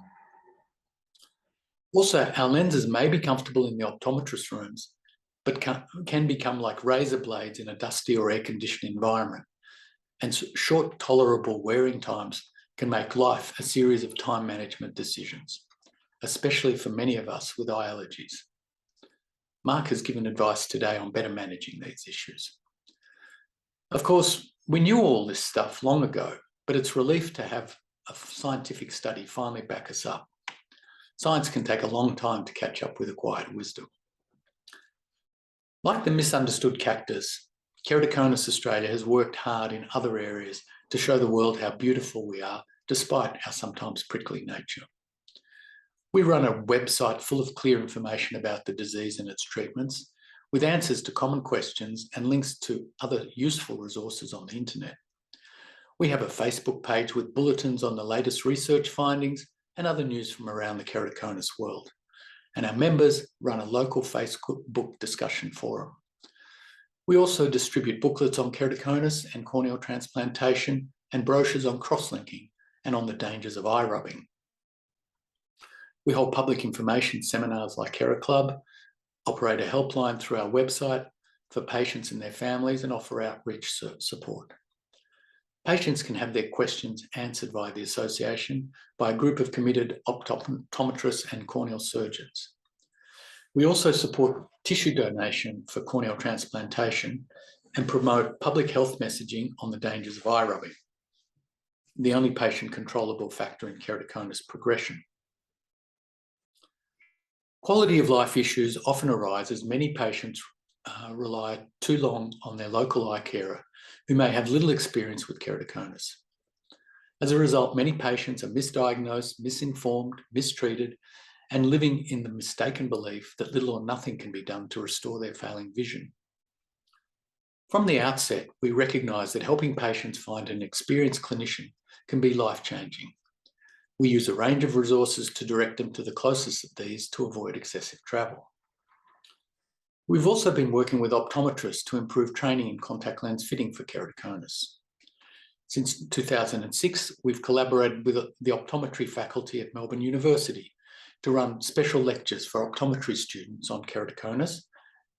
Also, our lenses may be comfortable in the optometrist rooms, but can become like razor blades in a dusty or air-conditioned environment, and short tolerable wearing times can make life a series of time management decisions, especially for many of us with eye allergies. Mark has given advice today on better managing these issues. Of course, we knew all this stuff long ago, but it's relief to have a scientific study finally back us up. Science can take a long time to catch up with acquired wisdom. Like the misunderstood cactus, Keratoconus Australia has worked hard in other areas to show the world how beautiful we are, despite our sometimes prickly nature. We run a website full of clear information about the disease and its treatments, with answers to common questions and links to other useful resources on the internet. We have a Facebook page with bulletins on the latest research findings and other news from around the keratoconus world. And our members run a local Facebook discussion forum. We also distribute booklets on keratoconus and corneal transplantation and brochures on cross-linking and on the dangers of eye rubbing. We hold public information seminars like KeraClub, operate a helpline through our website for patients and their families, and offer outreach support. Patients can have their questions answered by the association by a group of committed optometrists and corneal surgeons. We also support tissue donation for corneal transplantation and promote public health messaging on the dangers of eye rubbing, the only patient controllable factor in keratoconus progression. Quality of life issues often arise as many patients rely too long on their local eye carer who may have little experience with keratoconus. As a result, many patients are misdiagnosed, misinformed, mistreated, and living in the mistaken belief that little or nothing can be done to restore their failing vision. From the outset, we recognise that helping patients find an experienced clinician can be life-changing. We use a range of resources to direct them to the closest of these to avoid excessive travel. We've also been working with optometrists to improve training in contact lens fitting for keratoconus. Since 2006, we've collaborated with the optometry faculty at Melbourne University to run special lectures for optometry students on keratoconus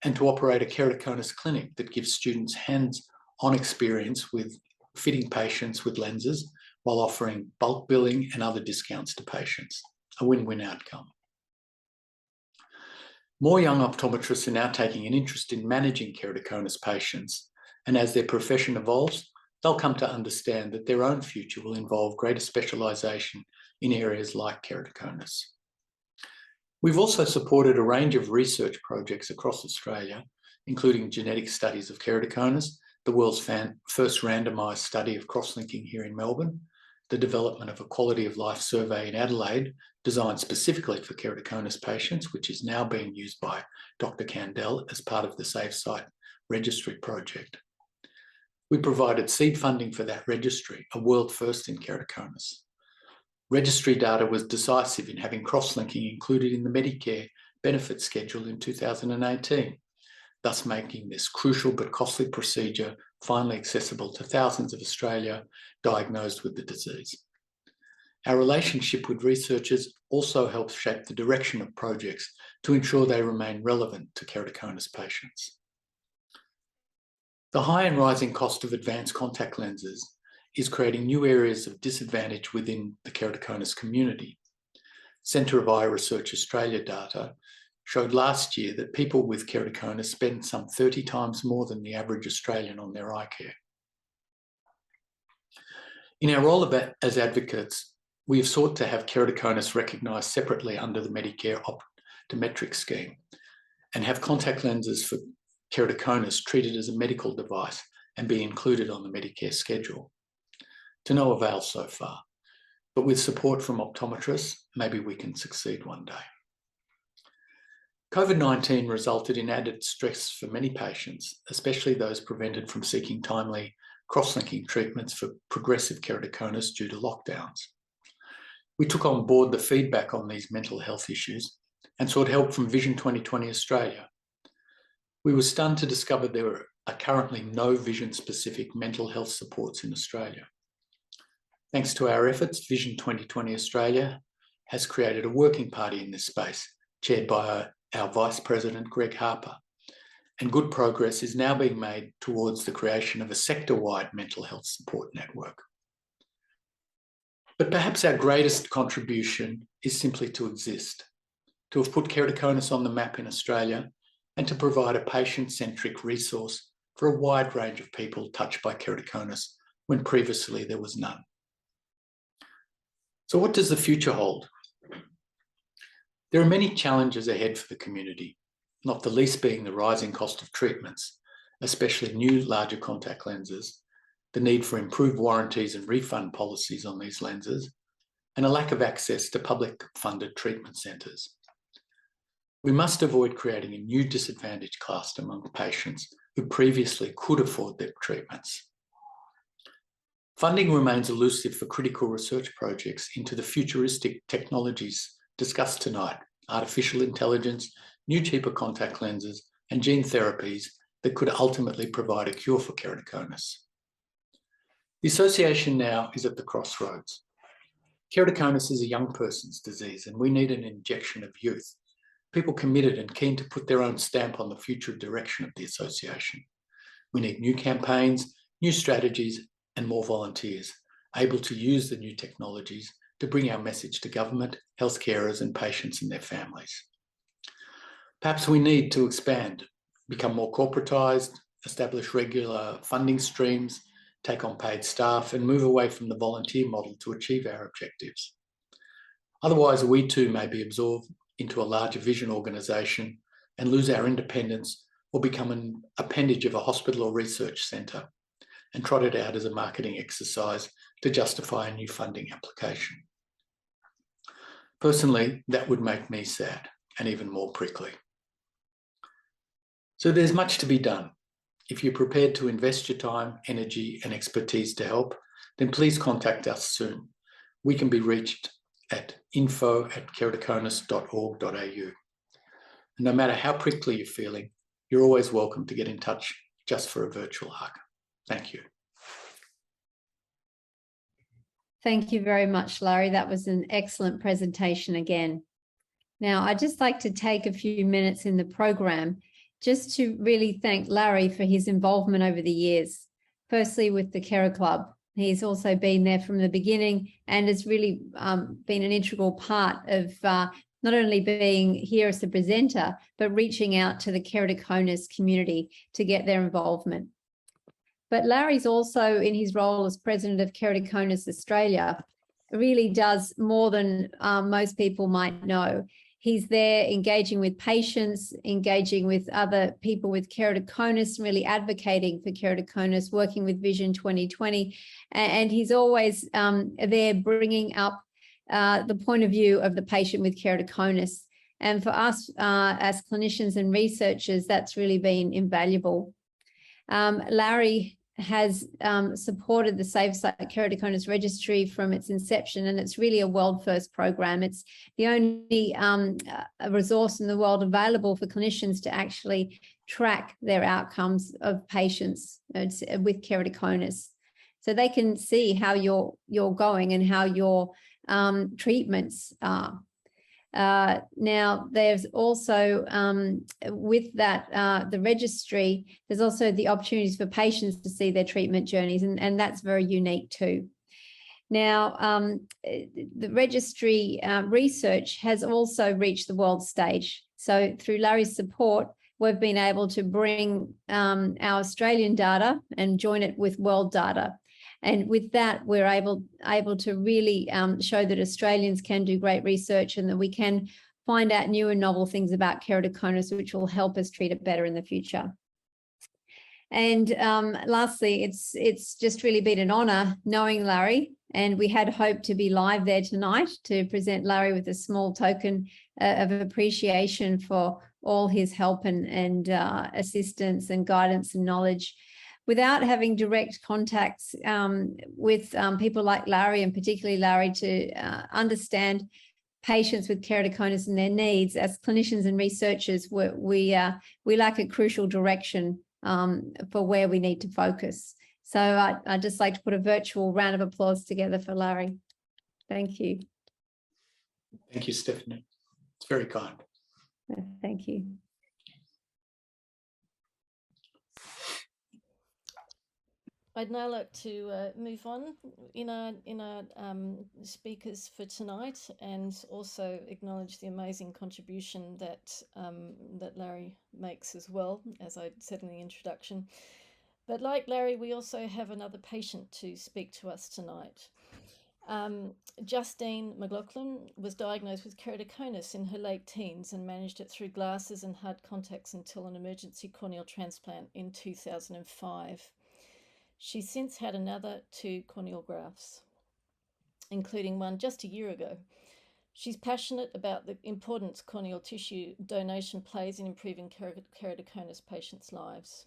and to operate a keratoconus clinic that gives students hands-on experience with fitting patients with lenses while offering bulk billing and other discounts to patients, a win-win outcome. More young optometrists are now taking an interest in managing keratoconus patients, and as their profession evolves, they'll come to understand that their own future will involve greater specialisation in areas like keratoconus. We've also supported a range of research projects across Australia, including genetic studies of keratoconus, the world's first randomised study of cross-linking here in Melbourne, the development of a quality of life survey in Adelaide designed specifically for keratoconus patients, which is now being used by Dr. Kandel as part of the SafeSite registry project. We provided seed funding for that registry, a world first in keratoconus. Registry data was decisive in having cross-linking included in the Medicare benefit schedule in 2018, thus making this crucial but costly procedure finally accessible to thousands of Australia diagnosed with the disease. Our relationship with researchers also helps shape the direction of projects to ensure they remain relevant to keratoconus patients. The high and rising cost of advanced contact lenses is creating new areas of disadvantage within the keratoconus community. Centre of Eye Research Australia data showed last year that people with keratoconus spend some 30 times more than the average Australian on their eye care. In our role as advocates, we have sought to have keratoconus recognised separately under the Medicare to metric scheme and have contact lenses for keratoconus treated as a medical device and be included on the Medicare schedule. To no avail so far, but with support from optometrists, maybe we can succeed one day. COVID-19 resulted in added stress for many patients, especially those prevented from seeking timely cross-linking treatments for progressive keratoconus due to lockdowns. We took on board the feedback on these mental health issues and sought help from Vision 2020 Australia. We were stunned to discover there are currently no vision-specific mental health supports in Australia. Thanks to our efforts, Vision 2020 Australia has created a working party in this space, chaired by our Vice President, Greg Harper, and good progress is now being made towards the creation of a sector-wide mental health support network. But perhaps our greatest contribution is simply to exist, to have put keratoconus on the map in Australia, and to provide a patient-centric resource for a wide range of people touched by keratoconus when previously there was none. So what does the future hold? There are many challenges ahead for the community, not the least being the rising cost of treatments, especially new larger contact lenses, the need for improved warranties and refund policies on these lenses, and a lack of access to public-funded treatment centres. We must avoid creating a new disadvantaged class among patients who previously could afford their treatments. Funding remains elusive for critical research projects into the futuristic technologies discussed tonight, artificial intelligence, new cheaper contact lenses, and gene therapies that could ultimately provide a cure for keratoconus. The association now is at the crossroads. Keratoconus is a young person's disease, and we need an injection of youth, people committed and keen to put their own stamp on the future direction of the association. We need new campaigns, new strategies, and more volunteers able to use the new technologies to bring our message to government, health carers, and patients and their families. Perhaps we need to expand, become more corporatised, establish regular funding streams, take on paid staff, and move away from the volunteer model to achieve our objectives. Otherwise, we too may be absorbed into a larger vision organisation and lose our independence or become an appendage of a hospital or research centre and trot it out as a marketing exercise to justify a new funding application. Personally, that would make me sad and even more prickly. So there's much to be done. If you're prepared to invest your time, energy, and expertise to help, then please contact us soon. We can be reached at info@keratoconus.org.au. And no matter how prickly you're feeling, you're always welcome to get in touch just for a virtual hug. Thank you. Thank you very much, Larry. That was an excellent presentation again. Now, I'd just like to take a few minutes in the program just to really thank Larry for his involvement over the years. Firstly, with the KeraClub. He's also been there from the beginning and has really been an integral part of not only being here as the presenter, but reaching out to the keratoconus community to get their involvement. But Larry's also, in his role as president of KeraClub Australia, really does more than most people might know. He's there engaging with patients, engaging with other people with keratoconus, really advocating for keratoconus, working with Vision 2020. And he's always there bringing up the point of view of the patient with keratoconus. And for us as clinicians and researchers, that's really been invaluable. Larry has supported the Safe Site Keratoconus Registry from its inception, and it's really a world-first program. It's the only resource in the world available for clinicians to actually track their outcomes of patients with keratoconus, so they can see how you're going and how your treatments are. Now, there's also, with that, the registry, there's also the opportunities for patients to see their treatment journeys, and that's very unique too. Now, the registry research has also reached the world stage. So through Larry's support, we've been able to bring our Australian data and join it with world data. And with that, we're able to really show that Australians can do great research and that we can find out new and novel things about keratoconus, which will help us treat it better in the future. And lastly, it's just really been an honor knowing Larry, and we had hoped to be live there tonight to present Larry with a small token of appreciation for all his help and assistance and guidance and knowledge. Without having direct contacts with people like Larry, and particularly Larry, to understand patients with keratoconus and their needs, as clinicians and researchers, we lack a crucial direction for where we need to focus. So I'd just like to put a virtual round of applause together for Larry. Thank you. Thank you, Stephanie. It's very kind. Thank you. I'd now like to move on in our speakers for tonight, and also acknowledge the amazing contribution that that Larry makes as well, as I said in the introduction. But like Larry, we also have another patient to speak to us tonight. Justin McLaughlin was diagnosed with keratoconus in her late teens and managed it through glasses and hard contacts until an emergency corneal transplant in 2005. She's since had another 2 corneal grafts, including one just a year ago. She's passionate about the importance corneal tissue donation plays in improving keratoconus patients' lives.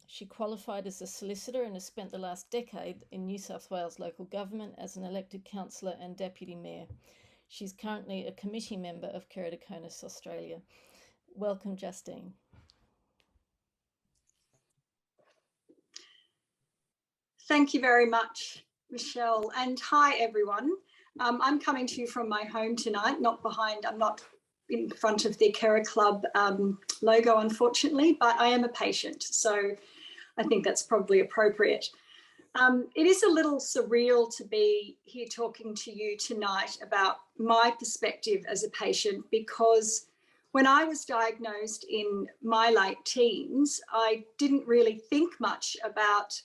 She qualified as a solicitor and has spent the last decade in New South Wales local government as an elected councillor and deputy mayor. She's currently a committee member of KeraClub Australia. Welcome, Justine. Thank you very much, Michelle, and hi everyone. I'm coming to you from my home tonight, I'm not in front of the KeraClub logo, unfortunately, but I am a patient, so I think that's probably appropriate. It is a little surreal to be here talking to you tonight about my perspective as a patient, because when I was diagnosed in my late teens, I didn't really think much about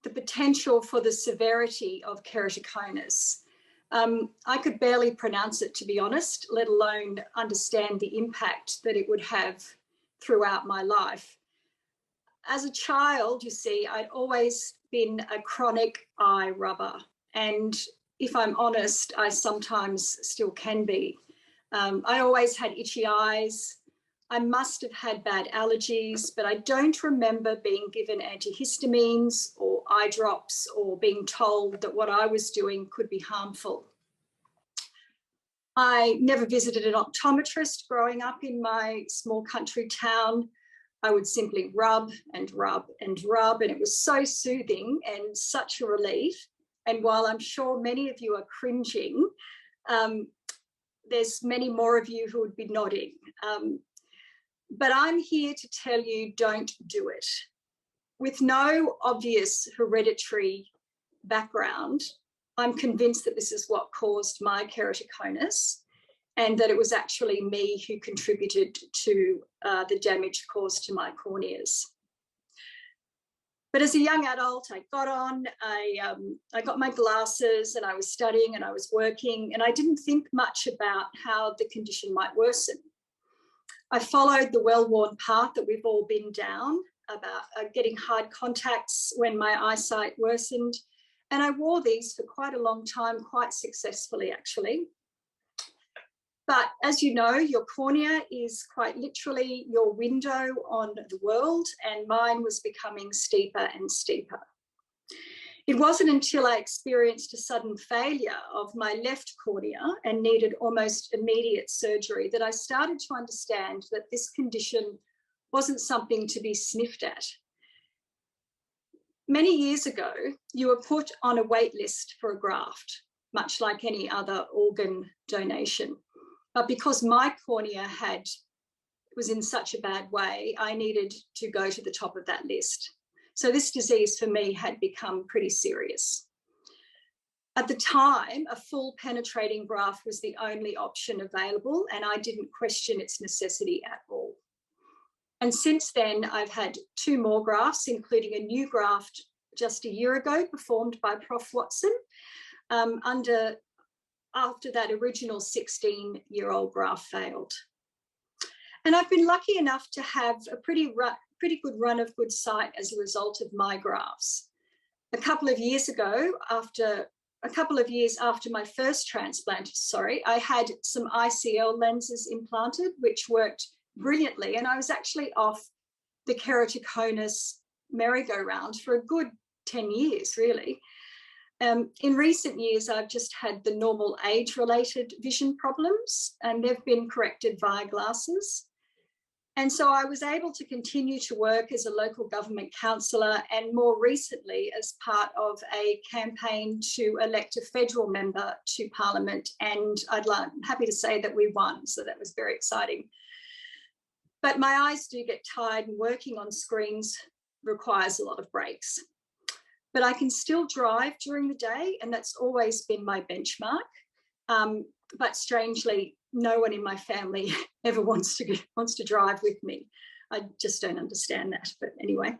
the potential for the severity of keratoconus. I could barely pronounce it, to be honest, let alone understand the impact that it would have throughout my life. As a child, you see, I'd always been a chronic eye rubber. And if I'm honest, I sometimes still can be. I always had itchy eyes. I must have had bad allergies, but I don't remember being given antihistamines or eye drops or being told that what I was doing could be harmful. I never visited an optometrist growing up in my small country town. I would simply rub and rub and rub, and it was so soothing and such a relief. And while I'm sure many of you are cringing, there's many more of you who would be nodding. But I'm here to tell you, don't do it. With no obvious hereditary background, I'm convinced that this is what caused my keratoconus, and that it was actually me who contributed to the damage caused to my corneas. But as a young adult, I got on, I got my glasses, and I was studying and I was working, and I didn't think much about how the condition might worsen. I followed the well-worn path that we've all been down about getting hard contacts when my eyesight worsened. And I wore these for quite a long time, quite successfully actually. But as you know, your cornea is quite literally your window on the world, and mine was becoming steeper and steeper. It wasn't until I experienced a sudden failure of my left cornea and needed almost immediate surgery that I started to understand that this condition wasn't something to be sniffed at. Many years ago, you were put on a wait list for a graft, much like any other organ donation. But because my cornea was in such a bad way, I needed to go to the top of that list. So this disease for me had become pretty serious. At the time, a full penetrating graft was the only option available, and I didn't question its necessity at all. And since then, I've had 2 more grafts, including a new graft just a year ago performed by Prof. Watson under after that original 16-year-old graft failed. And I've been lucky enough to have a pretty good run of good sight as a result of my grafts. A couple of years after my first transplant, I had some ICL lenses implanted, which worked brilliantly. And I was actually off the keratoconus merry-go-round for a good 10 years, really. In recent years, I've just had the normal age-related vision problems, and they've been corrected via glasses. And so I was able to continue to work as a local government councillor, and more recently as part of a campaign to elect a federal member to Parliament. And I'm happy to say that we won, so that was very exciting. But my eyes do get tired, and working on screens requires a lot of breaks. But I can still drive during the day, and that's always been my benchmark. But strangely, no one in my family ever wants to drive with me. I just don't understand that, but anyway.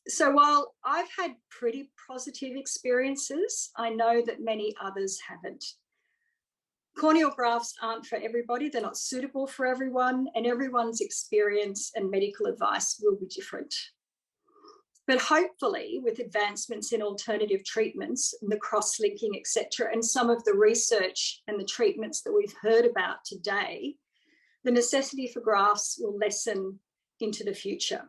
So while I've had pretty positive experiences, I know that many others haven't. Corneal grafts aren't for everybody, they're not suitable for everyone, and everyone's experience and medical advice will be different. But hopefully, with advancements in alternative treatments, and the cross-linking, etc., and some of the research and the treatments that we've heard about today, the necessity for grafts will lessen into the future.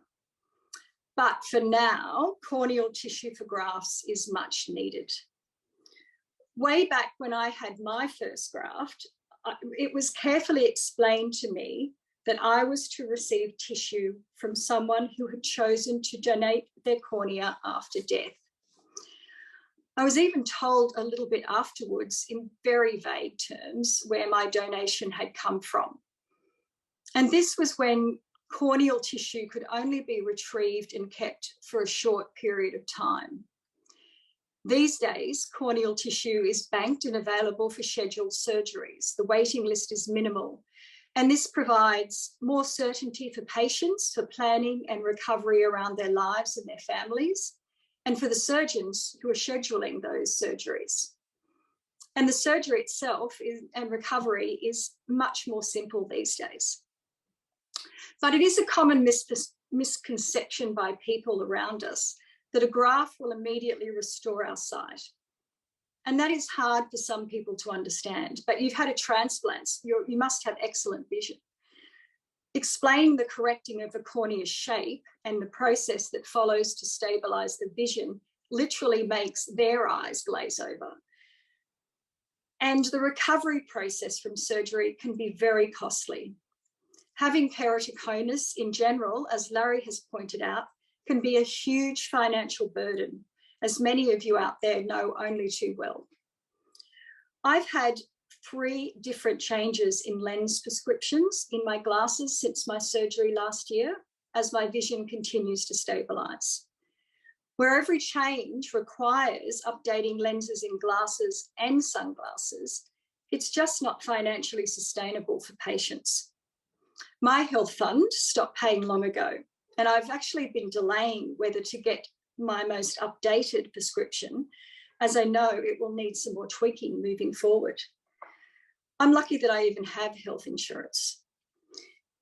But for now, corneal tissue for grafts is much needed. Way back when I had my first graft, it was carefully explained to me that I was to receive tissue from someone who had chosen to donate their cornea after death. I was even told a little bit afterwards in very vague terms where my donation had come from. And this was when corneal tissue could only be retrieved and kept for a short period of time. These days, corneal tissue is banked and available for scheduled surgeries. The waiting list is minimal. And this provides more certainty for patients for planning and recovery around their lives and their families, and for the surgeons who are scheduling those surgeries. And the surgery itself and recovery is much more simple these days. But it is a common misconception by people around us that a graft will immediately restore our sight. And that is hard for some people to understand, but you've had a transplant, you must have excellent vision. Explaining the correcting of a cornea's shape and the process that follows to stabilise the vision literally makes their eyes glaze over. And the recovery process from surgery can be very costly. Having keratoconus in general, as Larry has pointed out, can be a huge financial burden, as many of you out there know only too well. I've had 3 different changes in lens prescriptions in my glasses since my surgery last year, as my vision continues to stabilise. Where every change requires updating lenses in glasses and sunglasses, it's just not financially sustainable for patients. My health fund stopped paying long ago, and I've actually been delaying whether to get my most updated prescription, as I know it will need some more tweaking moving forward. I'm lucky that I even have health insurance.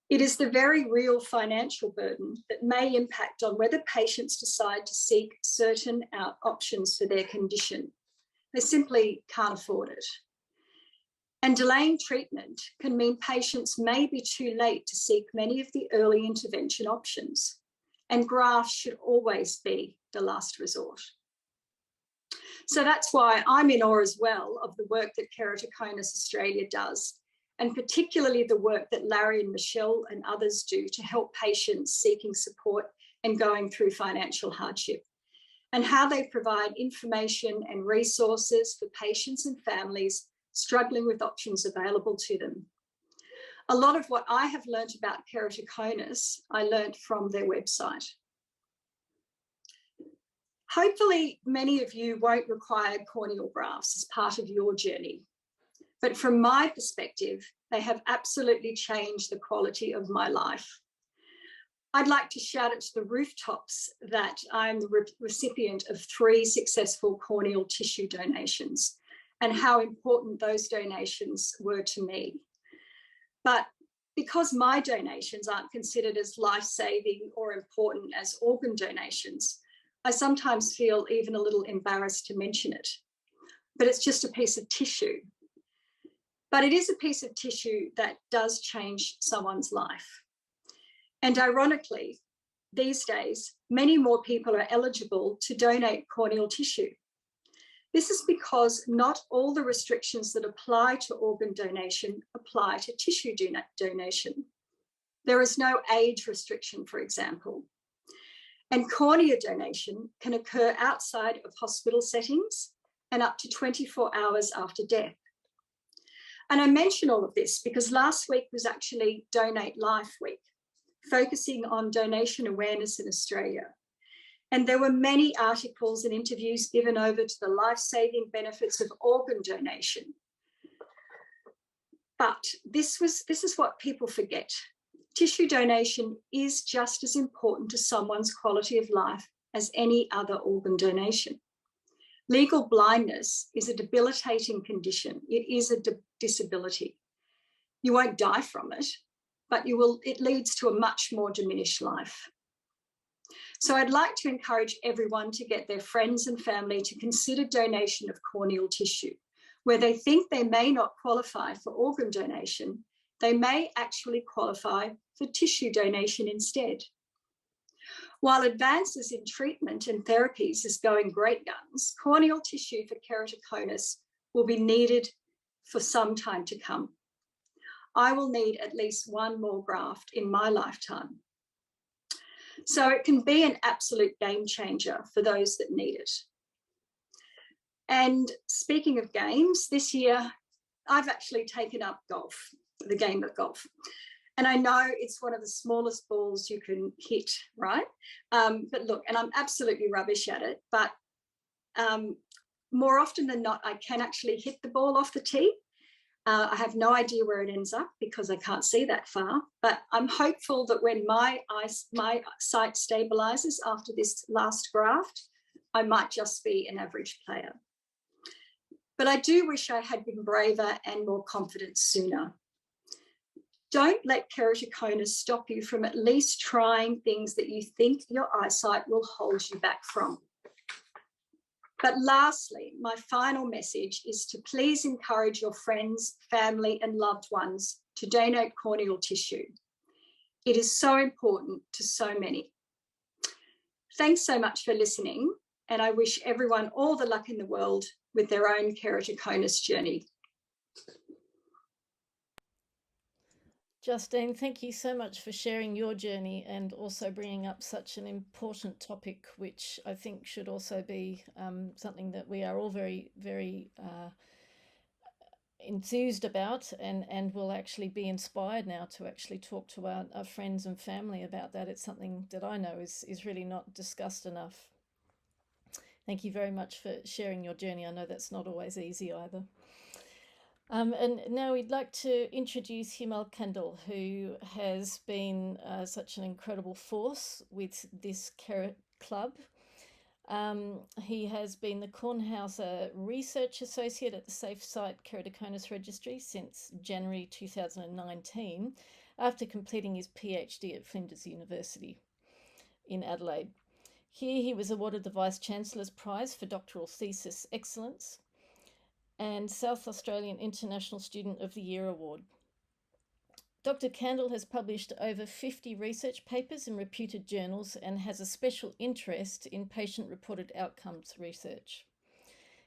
It is the very real financial burden that may impact on whether patients decide to seek certain options for their condition. They simply can't afford it. And delaying treatment can mean patients may be too late to seek many of the early intervention options, and grafts should always be the last resort. So that's why I'm in awe as well of the work that Keratoconus Australia does, and particularly the work that Larry and Michelle and others do to help patients seeking support and going through financial hardship, and how they provide information and resources for patients and families struggling with options available to them. A lot of what I have learned about keratoconus, I learned from their website. Hopefully, many of you won't require corneal grafts as part of your journey. But from my perspective, they have absolutely changed the quality of my life. I'd like to shout it to the rooftops that I'm the recipient of 3 successful corneal tissue donations. and how important those donations were to me. But because my donations aren't considered as life-saving or important as organ donations, I sometimes feel even a little embarrassed to mention it. But it's just a piece of tissue. But it is a piece of tissue that does change someone's life. And ironically, these days, many more people are eligible to donate corneal tissue. This is because not all the restrictions that apply to organ donation apply to tissue donation. There is no age restriction, for example. And cornea donation can occur outside of hospital settings and up to 24 hours after death. And I mention all of this because last week was actually Donate Life Week, focusing on donation awareness in Australia. And there were many articles and interviews given over to the life-saving benefits of organ donation. But this is what people forget. Tissue donation is just as important to someone's quality of life as any other organ donation. Legal blindness is a debilitating condition. It is a disability. You won't die from it, but it leads to a much more diminished life. So I'd like to encourage everyone to get their friends and family to consider donation of corneal tissue. Where they think they may not qualify for organ donation, they may actually qualify for tissue donation instead. While advances in treatment and therapies is going great guns, corneal tissue for keratoconus will be needed for some time to come. I will need at least one more graft in my lifetime. So it can be an absolute game changer for those that need it. And speaking of games, this year I've actually taken up golf, the game of golf. And I know it's one of the smallest balls you can hit, right? But look, and I'm absolutely rubbish at it, but more often than not, I can actually hit the ball off the tee. I have no idea where it ends up because I can't see that far, but I'm hopeful that when my sight stabilizes after this last graft, I might just be an average player. But I do wish I had been braver and more confident sooner. Don't let keratoconus stop you from at least trying things that you think your eyesight will hold you back from. But lastly, my final message is to please encourage your friends, family, and loved ones to donate corneal tissue. It is so important to so many. Thanks so much for listening, and I wish everyone all the luck in the world with their own keratoconus journey. Justine, thank you so much for sharing your journey and also bringing up such an important topic, which I think should also be something that we are all very, very enthused about and will actually be inspired now to actually talk to our friends and family about that. It's something that I know is really not discussed enough. Thank you very much for sharing your journey. I know that's not always easy either. And now we'd like to introduce Himal Kandel, who has been such an incredible force with this KeraClub. He has been the Kornhauser Research Associate at the Safe Site Keratoconus Registry since January 2019, after completing his PhD at Flinders University in Adelaide. Here he was awarded the Vice-Chancellor's Prize for Doctoral Thesis Excellence and South Australian International Student of the Year Award. Dr. Kandel has published over 50 research papers in reputed journals and has a special interest in patient-reported outcomes research.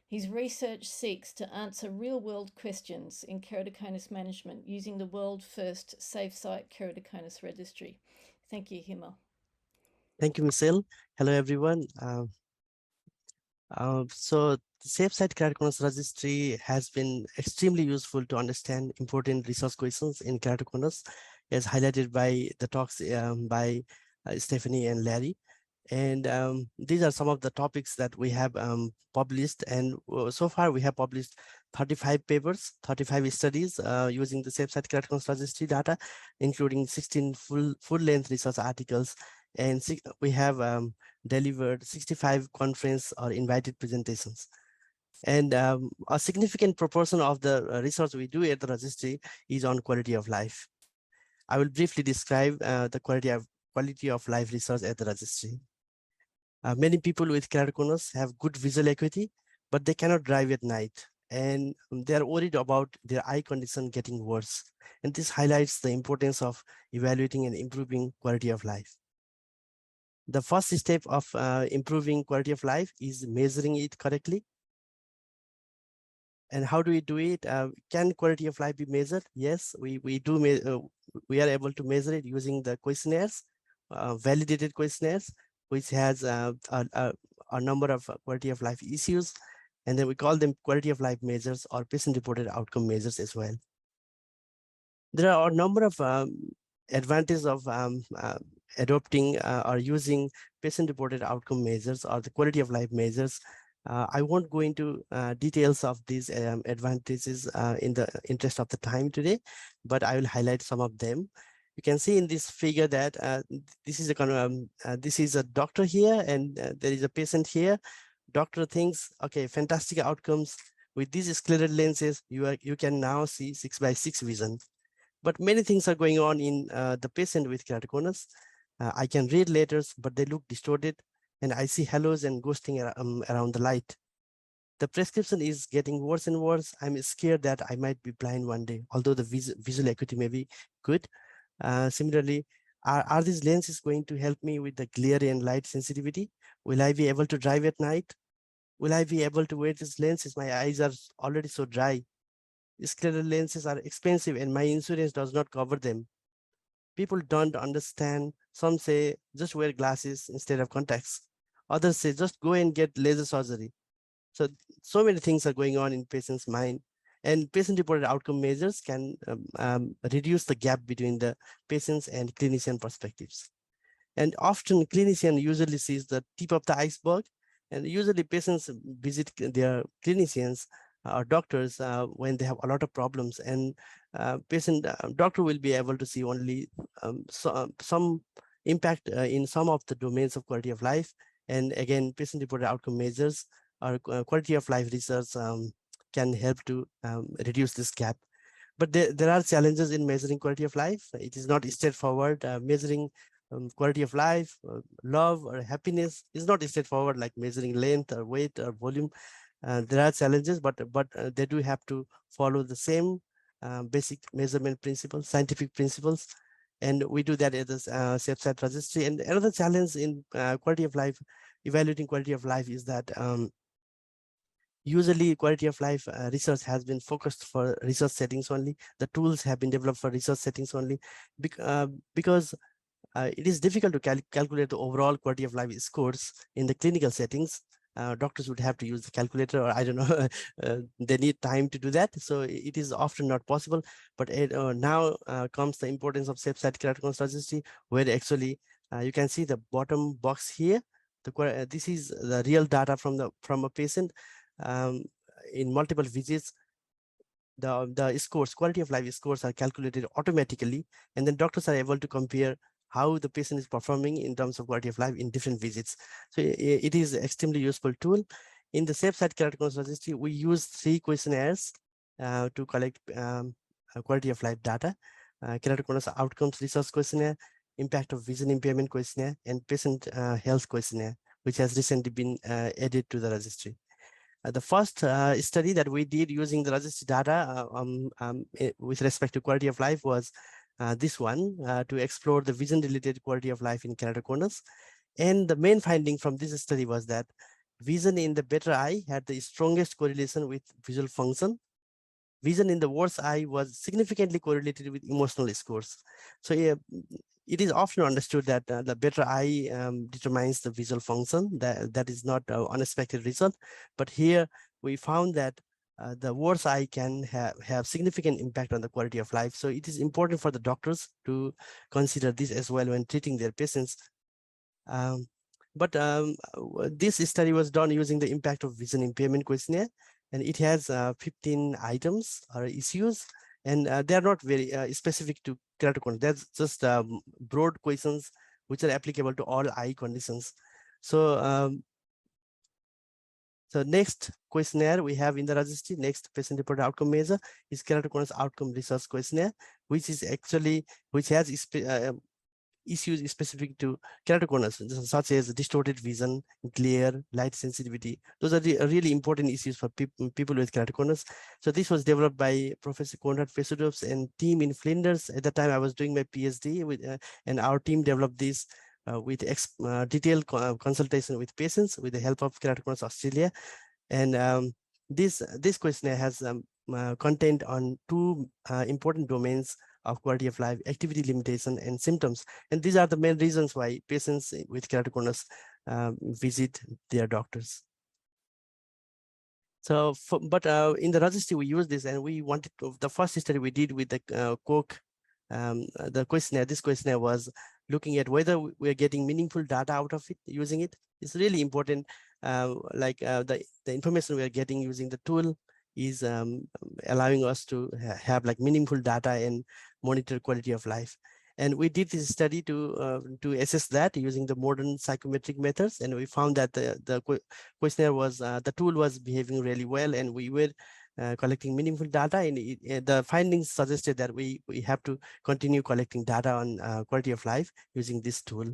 His research seeks to answer real-world questions in keratoconus management using the world-first Safe Site Keratoconus Registry. Thank you, Himal. Thank you, Michelle. Hello, everyone. So the Safe Site Keratoconus Registry has been extremely useful to understand important research questions in keratoconus, as highlighted by the talks by Stephanie and Larry. And these are some of the topics that we have published. And so far, we have published 35 papers, 35 studies using the Safe Site Keratoconus Registry data, including 16 full-length research articles. And we have delivered 65 conference or invited presentations. And a significant proportion of the research we do at the registry is on quality of life. I will briefly describe the quality of life research at the registry. Many people with keratoconus have good visual acuity, but they cannot drive at night, and they are worried about their eye condition getting worse. And this highlights the importance of evaluating and improving quality of life. The first step of improving quality of life is measuring it correctly. And how do we do it? Can quality of life be measured? Yes, we are able to measure it using the questionnaires, validated questionnaires, which has a number of quality of life issues. And then we call them quality of life measures or patient-reported outcome measures as well. There are a number of advantages of adopting or using patient-reported outcome measures or the quality of life measures. I won't go into details of these advantages in the interest of the time today, but I will highlight some of them. You can see in this figure that this is a doctor here, and there is a patient here. Doctor thinks, okay, fantastic outcomes. With these scleral lenses, you can now see 6x6 vision. But many things are going on in the patient with keratoconus. I can read letters, but they look distorted, and I see halos and ghosting around the light. The prescription is getting worse and worse. I'm scared that I might be blind one day, although the visual acuity may be good. Similarly, are these lenses going to help me with the glare and light sensitivity? Will I be able to drive at night? Will I be able to wear these lenses? My eyes are already so dry. Scleral lenses are expensive and my insurance does not cover them. People don't understand. Some say just wear glasses instead of contacts. Others say just go and get laser surgery. So many things are going on in patient's mind, and patient-reported outcome measures can reduce the gap between the patients and clinician perspectives. And often clinician usually sees the tip of the iceberg, and usually patients visit their clinicians or doctors when they have a lot of problems, and doctor will be able to see only some impact in some of the domains of quality of life. And again, patient-reported outcome measures or quality of life research can help to reduce this gap. But there are challenges in measuring quality of life. It is not straightforward. Measuring quality of life, love, or happiness is not straightforward like measuring length or weight or volume. There are challenges, but they do have to follow the same basic measurement principles, scientific principles. And we do that at the SafeSite registry. And another challenge in quality of life, evaluating quality of life, is that usually quality of life research has been focused for research settings only. The tools have been developed for research settings only because it is difficult to calculate the overall quality of life scores in the clinical settings. Doctors would have to use the calculator, or I don't know, they need time to do that. So it is often not possible. But now comes the importance of SafeSite Keratoconus registry, where actually you can see the bottom box here. This is the real data from a patient in multiple visits. The scores, quality of life scores, are calculated automatically, and then doctors are able to compare how the patient is performing in terms of quality of life in different visits. So it is an extremely useful tool. In the SafeSite Keratoconus registry, we use 3 questionnaires to collect quality of life data: keratoconus outcomes research questionnaire, impact of vision impairment questionnaire, and patient health questionnaire, which has recently been added to the registry. The first study that we did using the registry data with respect to quality of life was this one, to explore the vision-related quality of life in keratoconus. And the main finding from this study was that vision in the better eye had the strongest correlation with visual function. Vision in the worse eye was significantly correlated with emotional scores. So it is often understood that the better eye determines the visual function. That is not an unexpected result. But here we found that the worse eye can have significant impact on the quality of life. So it is important for the doctors to consider this as well when treating their patients. This study was done using the impact of vision impairment questionnaire, and it has 15 items or issues, and they are not very specific to keratoconus. That's just broad questions which are applicable to all eye conditions. So So next questionnaire we have in the registry, next patient-reported outcome measure is keratoconus outcome research questionnaire, which is actually, which has issues specific to keratoconus, such as distorted vision, glare, light sensitivity. Those are the really important issues for people with keratoconus. So this was developed by Professor Konrad Pesudov's and team in Flinders. At the time I was doing my PhD with, and our team developed this with detailed consultation with patients with the help of KeraClub Australia. And this questionnaire has content on two important domains of quality of life: activity limitation and symptoms. And these are the main reasons why patients with keratoconus visit their doctors. So, in the registry, we use this, and we wanted to, the first study we did with the Coke, the questionnaire, this questionnaire was looking at whether we're getting meaningful data out of it, using it. It's really important, the information we are getting using the tool is allowing us to have like meaningful data and monitor quality of life. And we did this study to assess that using the modern psychometric methods, and we found that the questionnaire was, the tool was behaving really well, and we were collecting meaningful data, and the findings suggested that we have to continue collecting data on quality of life using this tool.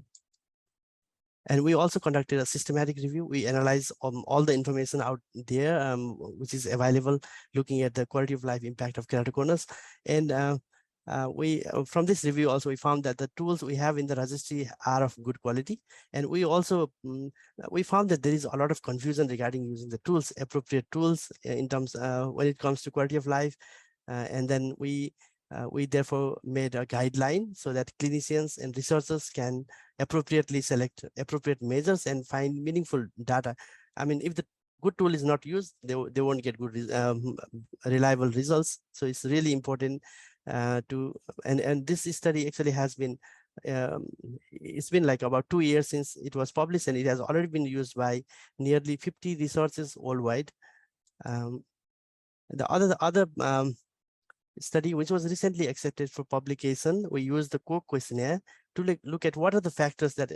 And we also conducted a systematic review. We analyzed all the information out there, which is available, looking at the quality of life impact of keratoconus. And from this review also, we found that the tools we have in the registry are of good quality. And we also, we found that there is a lot of confusion regarding using the tools, appropriate tools in terms when it comes to quality of life. And then we therefore made a guideline so that clinicians and researchers can appropriately select appropriate measures and find meaningful data. I mean, if the good tool is not used, they won't get good, reliable results. So it's really important and this study actually has been, it's been like about 2 years since it was published, and it has already been used by nearly 50 researchers worldwide. The other study, which was recently accepted for publication, we used the Coke questionnaire to look at what are the factors that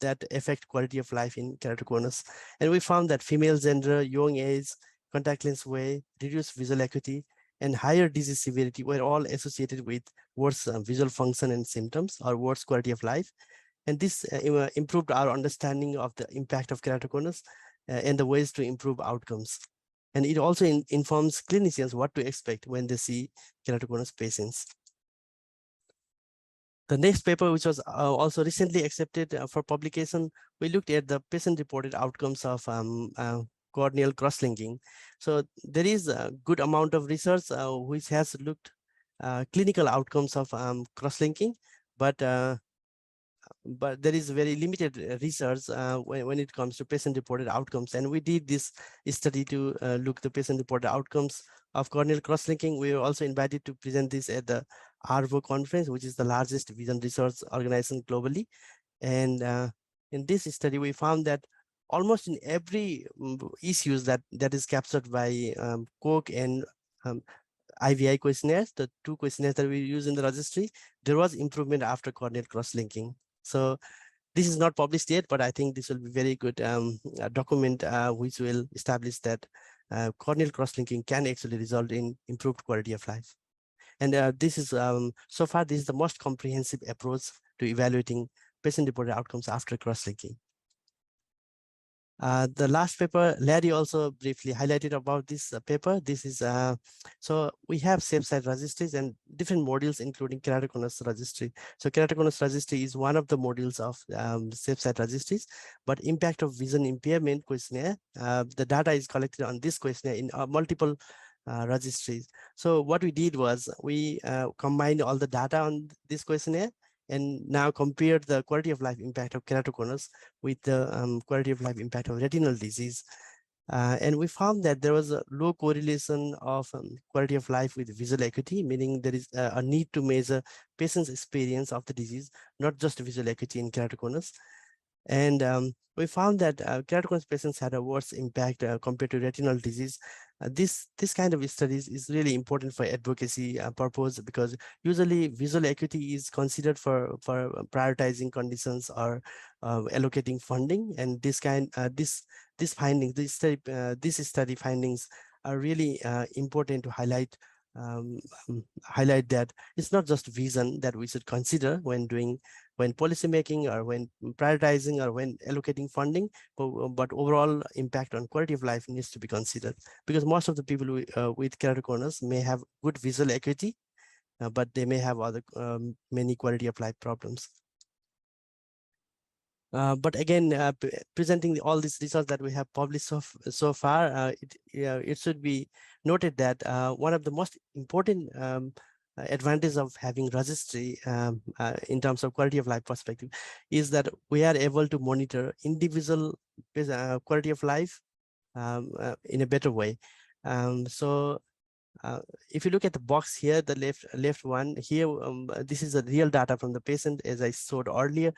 that affect quality of life in keratoconus. And we found that female gender, young age, contact lens wear, reduced visual acuity, and higher disease severity were all associated with worse visual function and symptoms, or worse quality of life. And this improved our understanding of the impact of keratoconus and the ways to improve outcomes. And it also informs clinicians what to expect when they see keratoconus patients. The next paper, which was also recently accepted for publication, we looked at the patient-reported outcomes of corneal cross-linking. So there is a good amount of research which has looked clinical outcomes of cross-linking, but there is very limited research when it comes to patient-reported outcomes. And we did this study to look the patient-reported outcomes of corneal cross-linking. We were also invited to present this at the ARVO conference, which is the largest vision research organization globally. And in this study, we found that almost in every issues that is captured by Coke and IVI questionnaires, the two questionnaires that we use in the registry, there was improvement after corneal cross-linking. So this is not published yet, but I think this will be very good document which will establish that corneal cross-linking can actually result in improved quality of life. And this is, so far, this is the most comprehensive approach to evaluating patient-reported outcomes after cross-linking. The last paper, Larry also briefly highlighted about this paper. This is, so we have safe site registries and different modules, including keratoconus registry. So keratoconus registry is one of the modules of safe site registries, but impact of vision impairment questionnaire, the data is collected on this questionnaire in multiple registries. So what we did was we combined all the data on this questionnaire and now compared the quality of life impact of keratoconus with the quality of life impact of retinal disease. And we found that there was a low correlation of quality of life with visual acuity, meaning there is a need to measure patient's experience of the disease, not just visual acuity in keratoconus. And we found that keratoconus patients had a worse impact compared to retinal disease. This kind of studies is really important for advocacy purpose, because usually visual acuity is considered for prioritizing conditions or allocating funding, and this these findings, this study findings are really important to highlight that it's not just vision that we should consider when policy making or when prioritizing or when allocating funding, but overall impact on quality of life needs to be considered, because most of the people with keratoconus may have good visual acuity, but they may have other many quality of life problems. But again, presenting all these results that we have published so far, it should be noted that one of the most important advantage of having registry in terms of quality of life perspective is that we are able to monitor individual quality of life in a better way. So if you look at the box here, the left one here, this is the real data from the patient, as I showed earlier.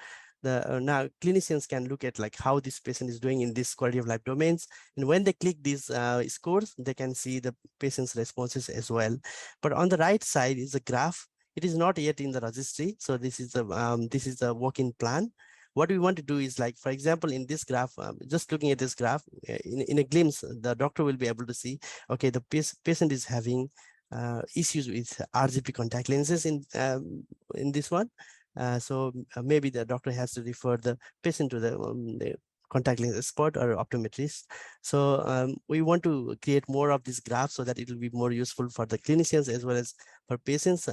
Now clinicians can look at like how this patient is doing in this quality of life domains, and when they click these scores, they can see the patient's responses as well. But on the right side is a graph. It is not yet in the registry, so this is the working plan. What we want to do is, like, for example, in this graph, just looking at this graph, in a glimpse, the doctor will be able to see, okay, the patient is having issues with RGP contact lenses in this one. So maybe the doctor has to refer the patient to the contact lens expert or optometrist. So we want to create more of this graph so that it will be more useful for the clinicians as well as for patients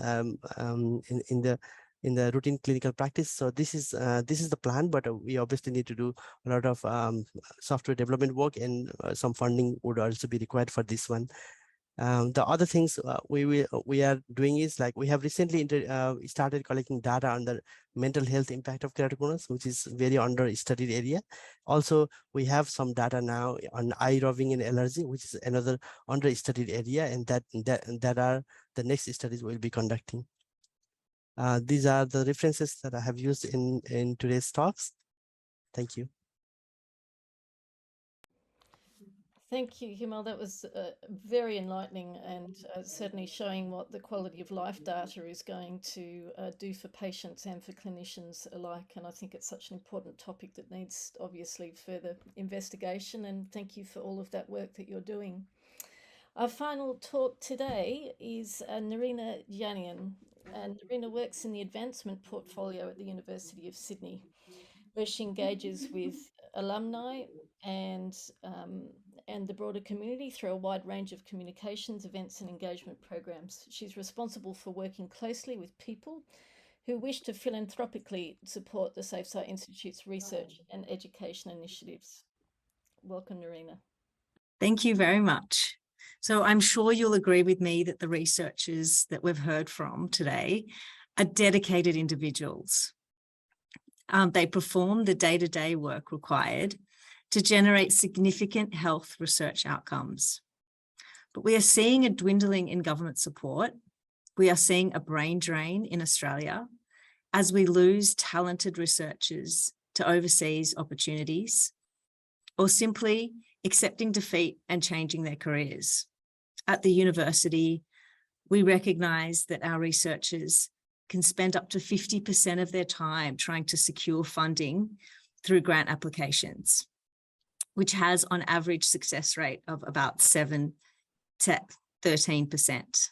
in the routine clinical practice. So this is the plan, but we obviously need to do a lot of software development work, and some funding would also be required for this one. The other things we are doing is, like, we have recently started collecting data on the mental health impact of keratoconus, which is very under-studied area. Also, we have some data now on eye rubbing and allergy, which is another under-studied area, and that are the next studies we'll be conducting. These are the references that I have used in today's talks. Thank you. Thank you, Himal. That was very enlightening, and certainly showing what the quality of life data is going to do for patients and for clinicians alike. And I think it's such an important topic that needs, obviously, further investigation. And thank you for all of that work that you're doing. Our final talk today is Narina Janian. And Narina works in the advancement portfolio at the University of Sydney, where she engages with alumni and the broader community through a wide range of communications, events and engagement programs. She's responsible for working closely with people who wish to philanthropically support the Safe Sight Institute's research and education initiatives. Welcome, Narina. Thank you very much. So I'm sure you'll agree with me that the researchers that we've heard from today are dedicated individuals. They perform the day-to-day work required to generate significant health research outcomes. But we are seeing a dwindling in government support. We are seeing a brain drain in Australia as we lose talented researchers to overseas opportunities, or simply accepting defeat and changing their careers. At the university, we recognise that our researchers can spend up to 50% of their time trying to secure funding through grant applications, which has on average success rate of about 7 to 13%.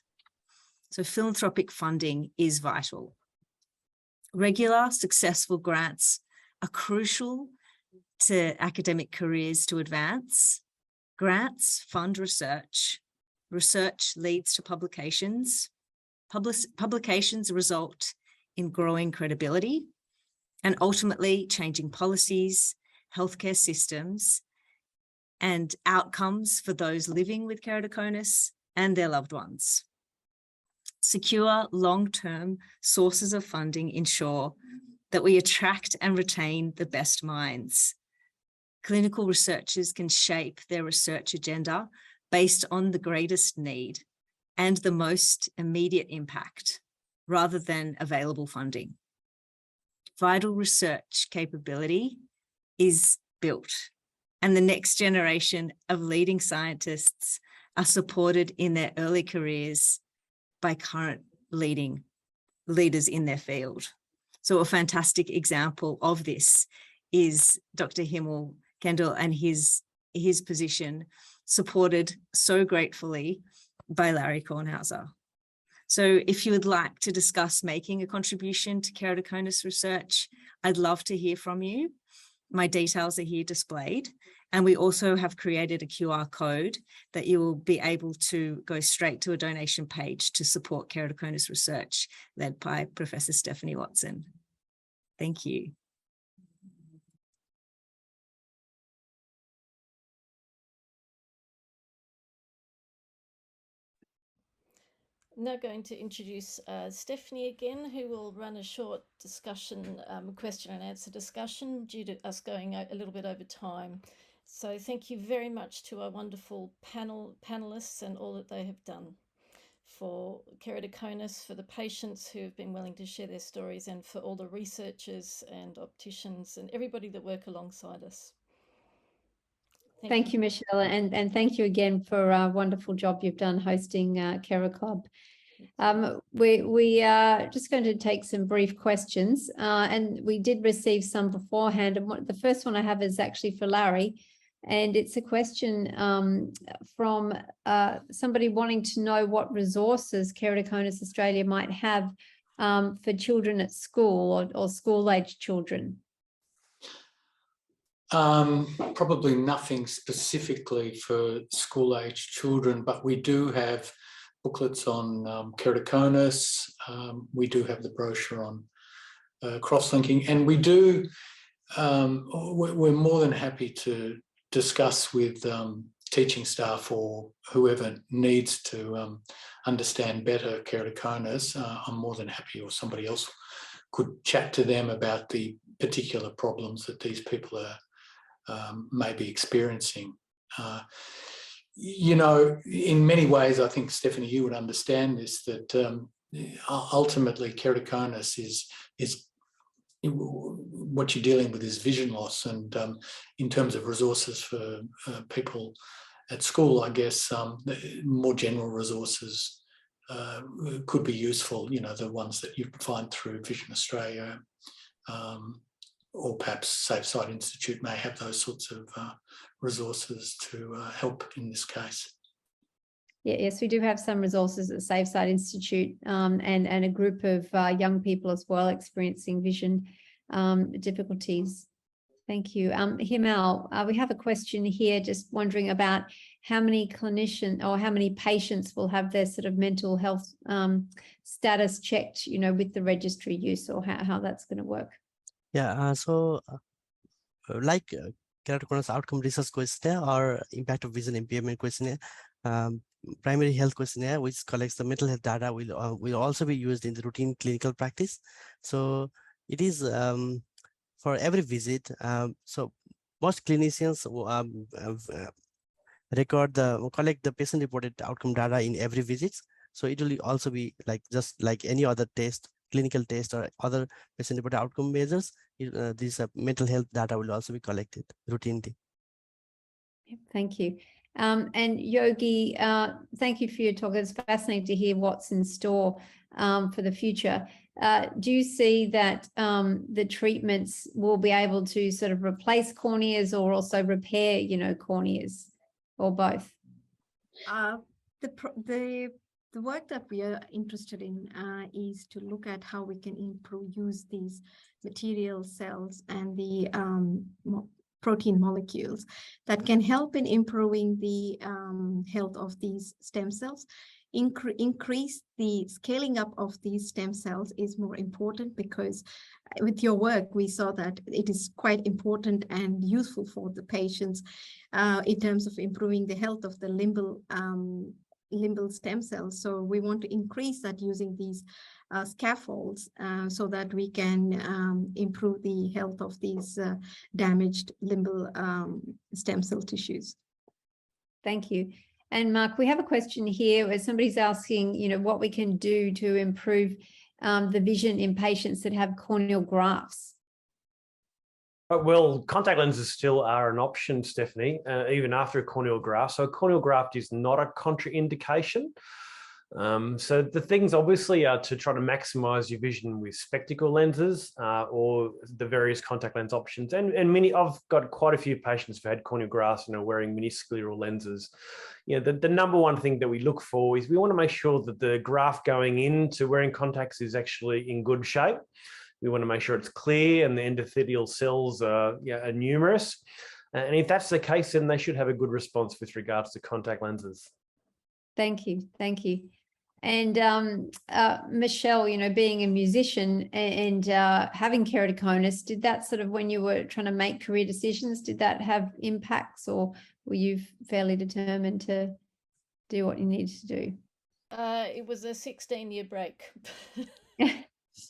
So philanthropic funding is vital. Regular, successful grants are crucial to academic careers to advance. Grants fund research. Research leads to publications. Publications result in growing credibility and ultimately changing policies, healthcare systems, and outcomes for those living with keratoconus and their loved ones. Secure long-term sources of funding ensure that we attract and retain the best minds. Clinical researchers can shape their research agenda based on the greatest need and the most immediate impact, rather than available funding. Vital research capability is built, and the next generation of leading scientists are supported in their early careers by current leaders in their field. So a fantastic example of this is Dr. Himal, Kandel, and his his position, supported so gratefully by Larry Kornhauser. So if you would like to discuss making a contribution to keratoconus research, I'd love to hear from you. My details are here displayed. And we also have created a QR code that you will be able to go straight to a donation page to support keratoconus research led by Professor Stephanie Watson. Thank you. Now going to introduce Stephanie again, who will run a short discussion, question and answer discussion due to us going a little bit over time. So thank you very much to our wonderful panelists and all that they have done for keratoconus, for the patients who have been willing to share their stories, and for all the researchers and opticians and everybody that work alongside us. Thank you, Michelle, and thank you again for a wonderful job you've done hosting KeraClub. We are just going to take some brief questions, and we did receive some beforehand. And the first one I have is actually for Larry, and it's a question from somebody wanting to know what resources KeraClub Australia might have for children at school or school-aged children. Probably nothing specifically for school-aged children, but we do have booklets on keratoconus. We do have the brochure on cross-linking, and we do, we're more than happy to discuss with teaching staff or whoever needs to understand better keratoconus. I'm more than happy, or somebody else could chat to them about the particular problems that these people are may be experiencing. You know, in many ways, I think, Stephanie, you would understand this, that ultimately keratoconus is what you're dealing with is vision loss, and in terms of resources for people at school, I guess more general resources could be useful, you know, the ones that you find through Vision Australia, or perhaps Safe Sight Institute may have those sorts of resources to help in this case. Yes, we do have some resources at Safe Sight Institute, and a group of young people as well experiencing vision difficulties. Thank you. Himal, we have a question here just wondering about how many clinicians or how many patients will have their sort of mental health status checked, you know, with the registry use, or how that's going to work. Yeah, like keratoconus outcome research questionnaire or impact of vision impairment questionnaire, primary health questionnaire, which collects the mental health data, will also be used in the routine clinical practice. So it is for every visit. So most clinicians collect the patient reported outcome data in every visit. So it will also be like just like any other test, clinical test or other patient-reported outcome measures. These mental health data will also be collected routinely. Thank you. And Yogi, thank you for your talk. It's fascinating to hear what's in store for the future. Do you see that the treatments will be able to sort of replace corneas or also repair, you know, corneas, or both? The work that we are interested in is to look at how we can use these material cells and the protein molecules that can help in improving the health of these stem cells. Increase the scaling up of these stem cells is more important, because with your work, we saw that it is quite important and useful for the patients in terms of improving the health of the limbal stem cells. So we want to increase that using these scaffolds so that we can improve the health of these damaged limbal stem cell tissues. Thank you. And Mark, we have a question here where somebody's asking, you know, what we can do to improve the vision in patients that have corneal grafts. Well, contact lenses still are an option, Stephanie, even after a corneal graft. So a corneal graft is not a contraindication. So the things obviously are to try to maximize your vision with spectacle lenses or the various contact lens options. And many, I've got quite a few patients who've had corneal grafts and are wearing miniscleral lenses. You know, the number one thing that we look for is we want to make sure that the graft going into wearing contacts is actually in good shape. We want to make sure it's clear and the endothelial cells are numerous. And if that's the case, then they should have a good response with regards to contact lenses. Thank you. Thank you. And Michelle, you know, being a musician and having keratoconus, did that sort of, when you were trying to make career decisions, did that have impacts, or were you fairly determined to do what you needed to do? It was a 16-year break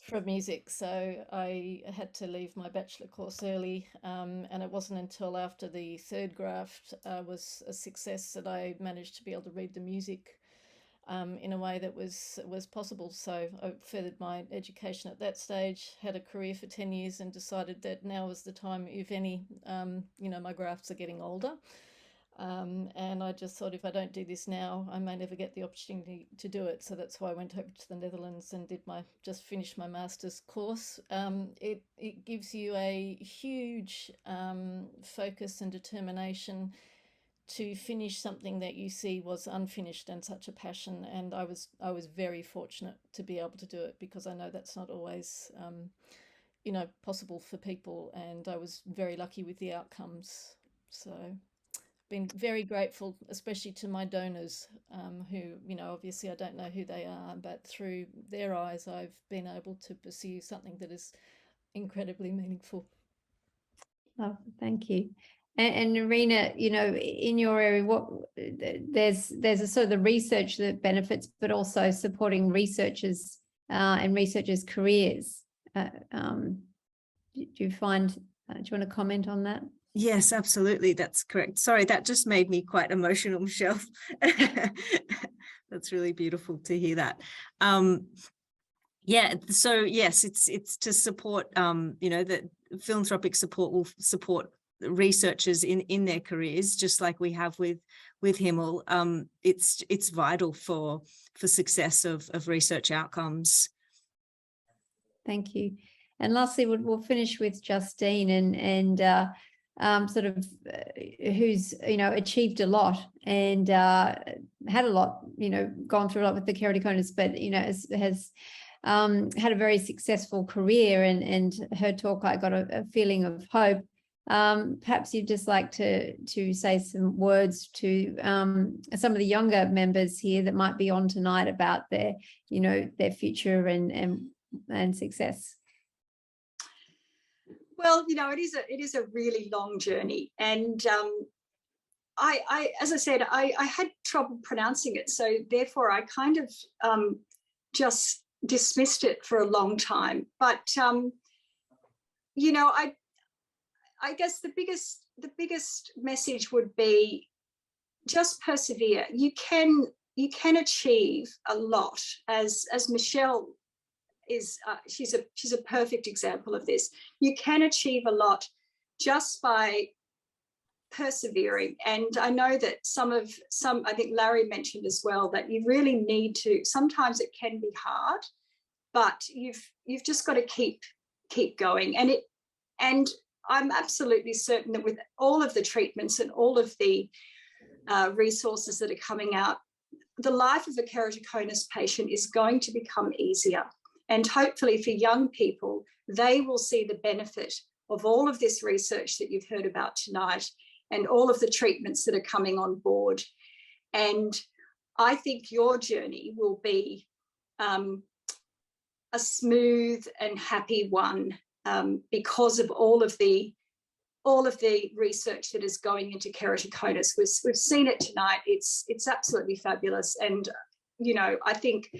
from music, so I had to leave my bachelor course early, and it wasn't until after the third graft was a success that I managed to be able to read the music in a way that was possible. So I furthered my education at that stage, had a career for 10 years, and decided that now was the time, if any. You know, my grafts are getting older, and I just thought, if I don't do this now, I may never get the opportunity to do it. So that's why I went over to the Netherlands and just finished my master's course. It gives you a huge focus and determination to finish something that you see was unfinished and such a passion. And I was very fortunate to be able to do it, because I know that's not always you know, possible for people, and I was very lucky with the outcomes. So been very grateful, especially to my donors, who, you know, obviously I don't know who they are, but through their eyes I've been able to pursue something that is incredibly meaningful. Oh, thank you. And Narina, you know, in your area, there's a sort of the research that benefits, but also supporting researchers and researchers' careers. Do you find? Do you want to comment on that? Yes, absolutely. That's correct. Sorry, that just made me quite emotional, Michelle. That's really beautiful to hear that. Yeah, so yes, it's to support, you know, that philanthropic support will support researchers in their careers, just like we have with Himal. It's vital for success of research outcomes. Thank you. And lastly, we'll finish with Justine and sort of who's, you know, achieved a lot and had a lot, you know, gone through a lot with the keratoconus, but, you know, has had a very successful career, and her talk, I got a feeling of hope. Perhaps you'd just like to say some words to some of the younger members here that might be on tonight about their, you know, their future and success. Well, you know, it is a really long journey, and I as I said, I had trouble pronouncing it, so therefore I kind of just dismissed it for a long time. But you know, I guess the biggest message would be just persevere. You can achieve a lot, as Michelle is. She's a perfect example of this. You can achieve a lot just by persevering. And I know that I think Larry mentioned as well, that you really need to. Sometimes it can be hard, but you've just got to keep going. And I'm absolutely certain that with all of the treatments and all of the resources that are coming out, the life of a keratoconus patient is going to become easier. And hopefully for young people, they will see the benefit of all of this research that you've heard about tonight and all of the treatments that are coming on board. And I think your journey will be a smooth and happy one, because of all of the research that is going into keratoconus. We've seen it tonight. It's absolutely fabulous. And, you know, I think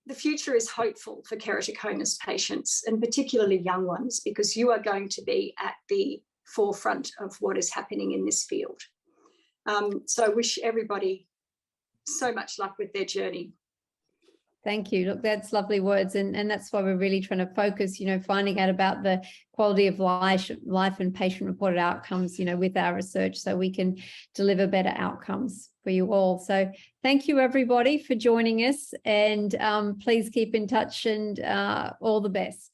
the future is hopeful for keratoconus patients, and particularly young ones, because you are going to be at the forefront of what is happening in this field. So I wish everybody so much luck with their journey. Thank you. Look, that's lovely words. And that's why we're really trying to focus, finding out about the quality of life and patient reported outcomes, with our research so we can deliver better outcomes for you all. So thank you, everybody, for joining us. And please keep in touch and all the best.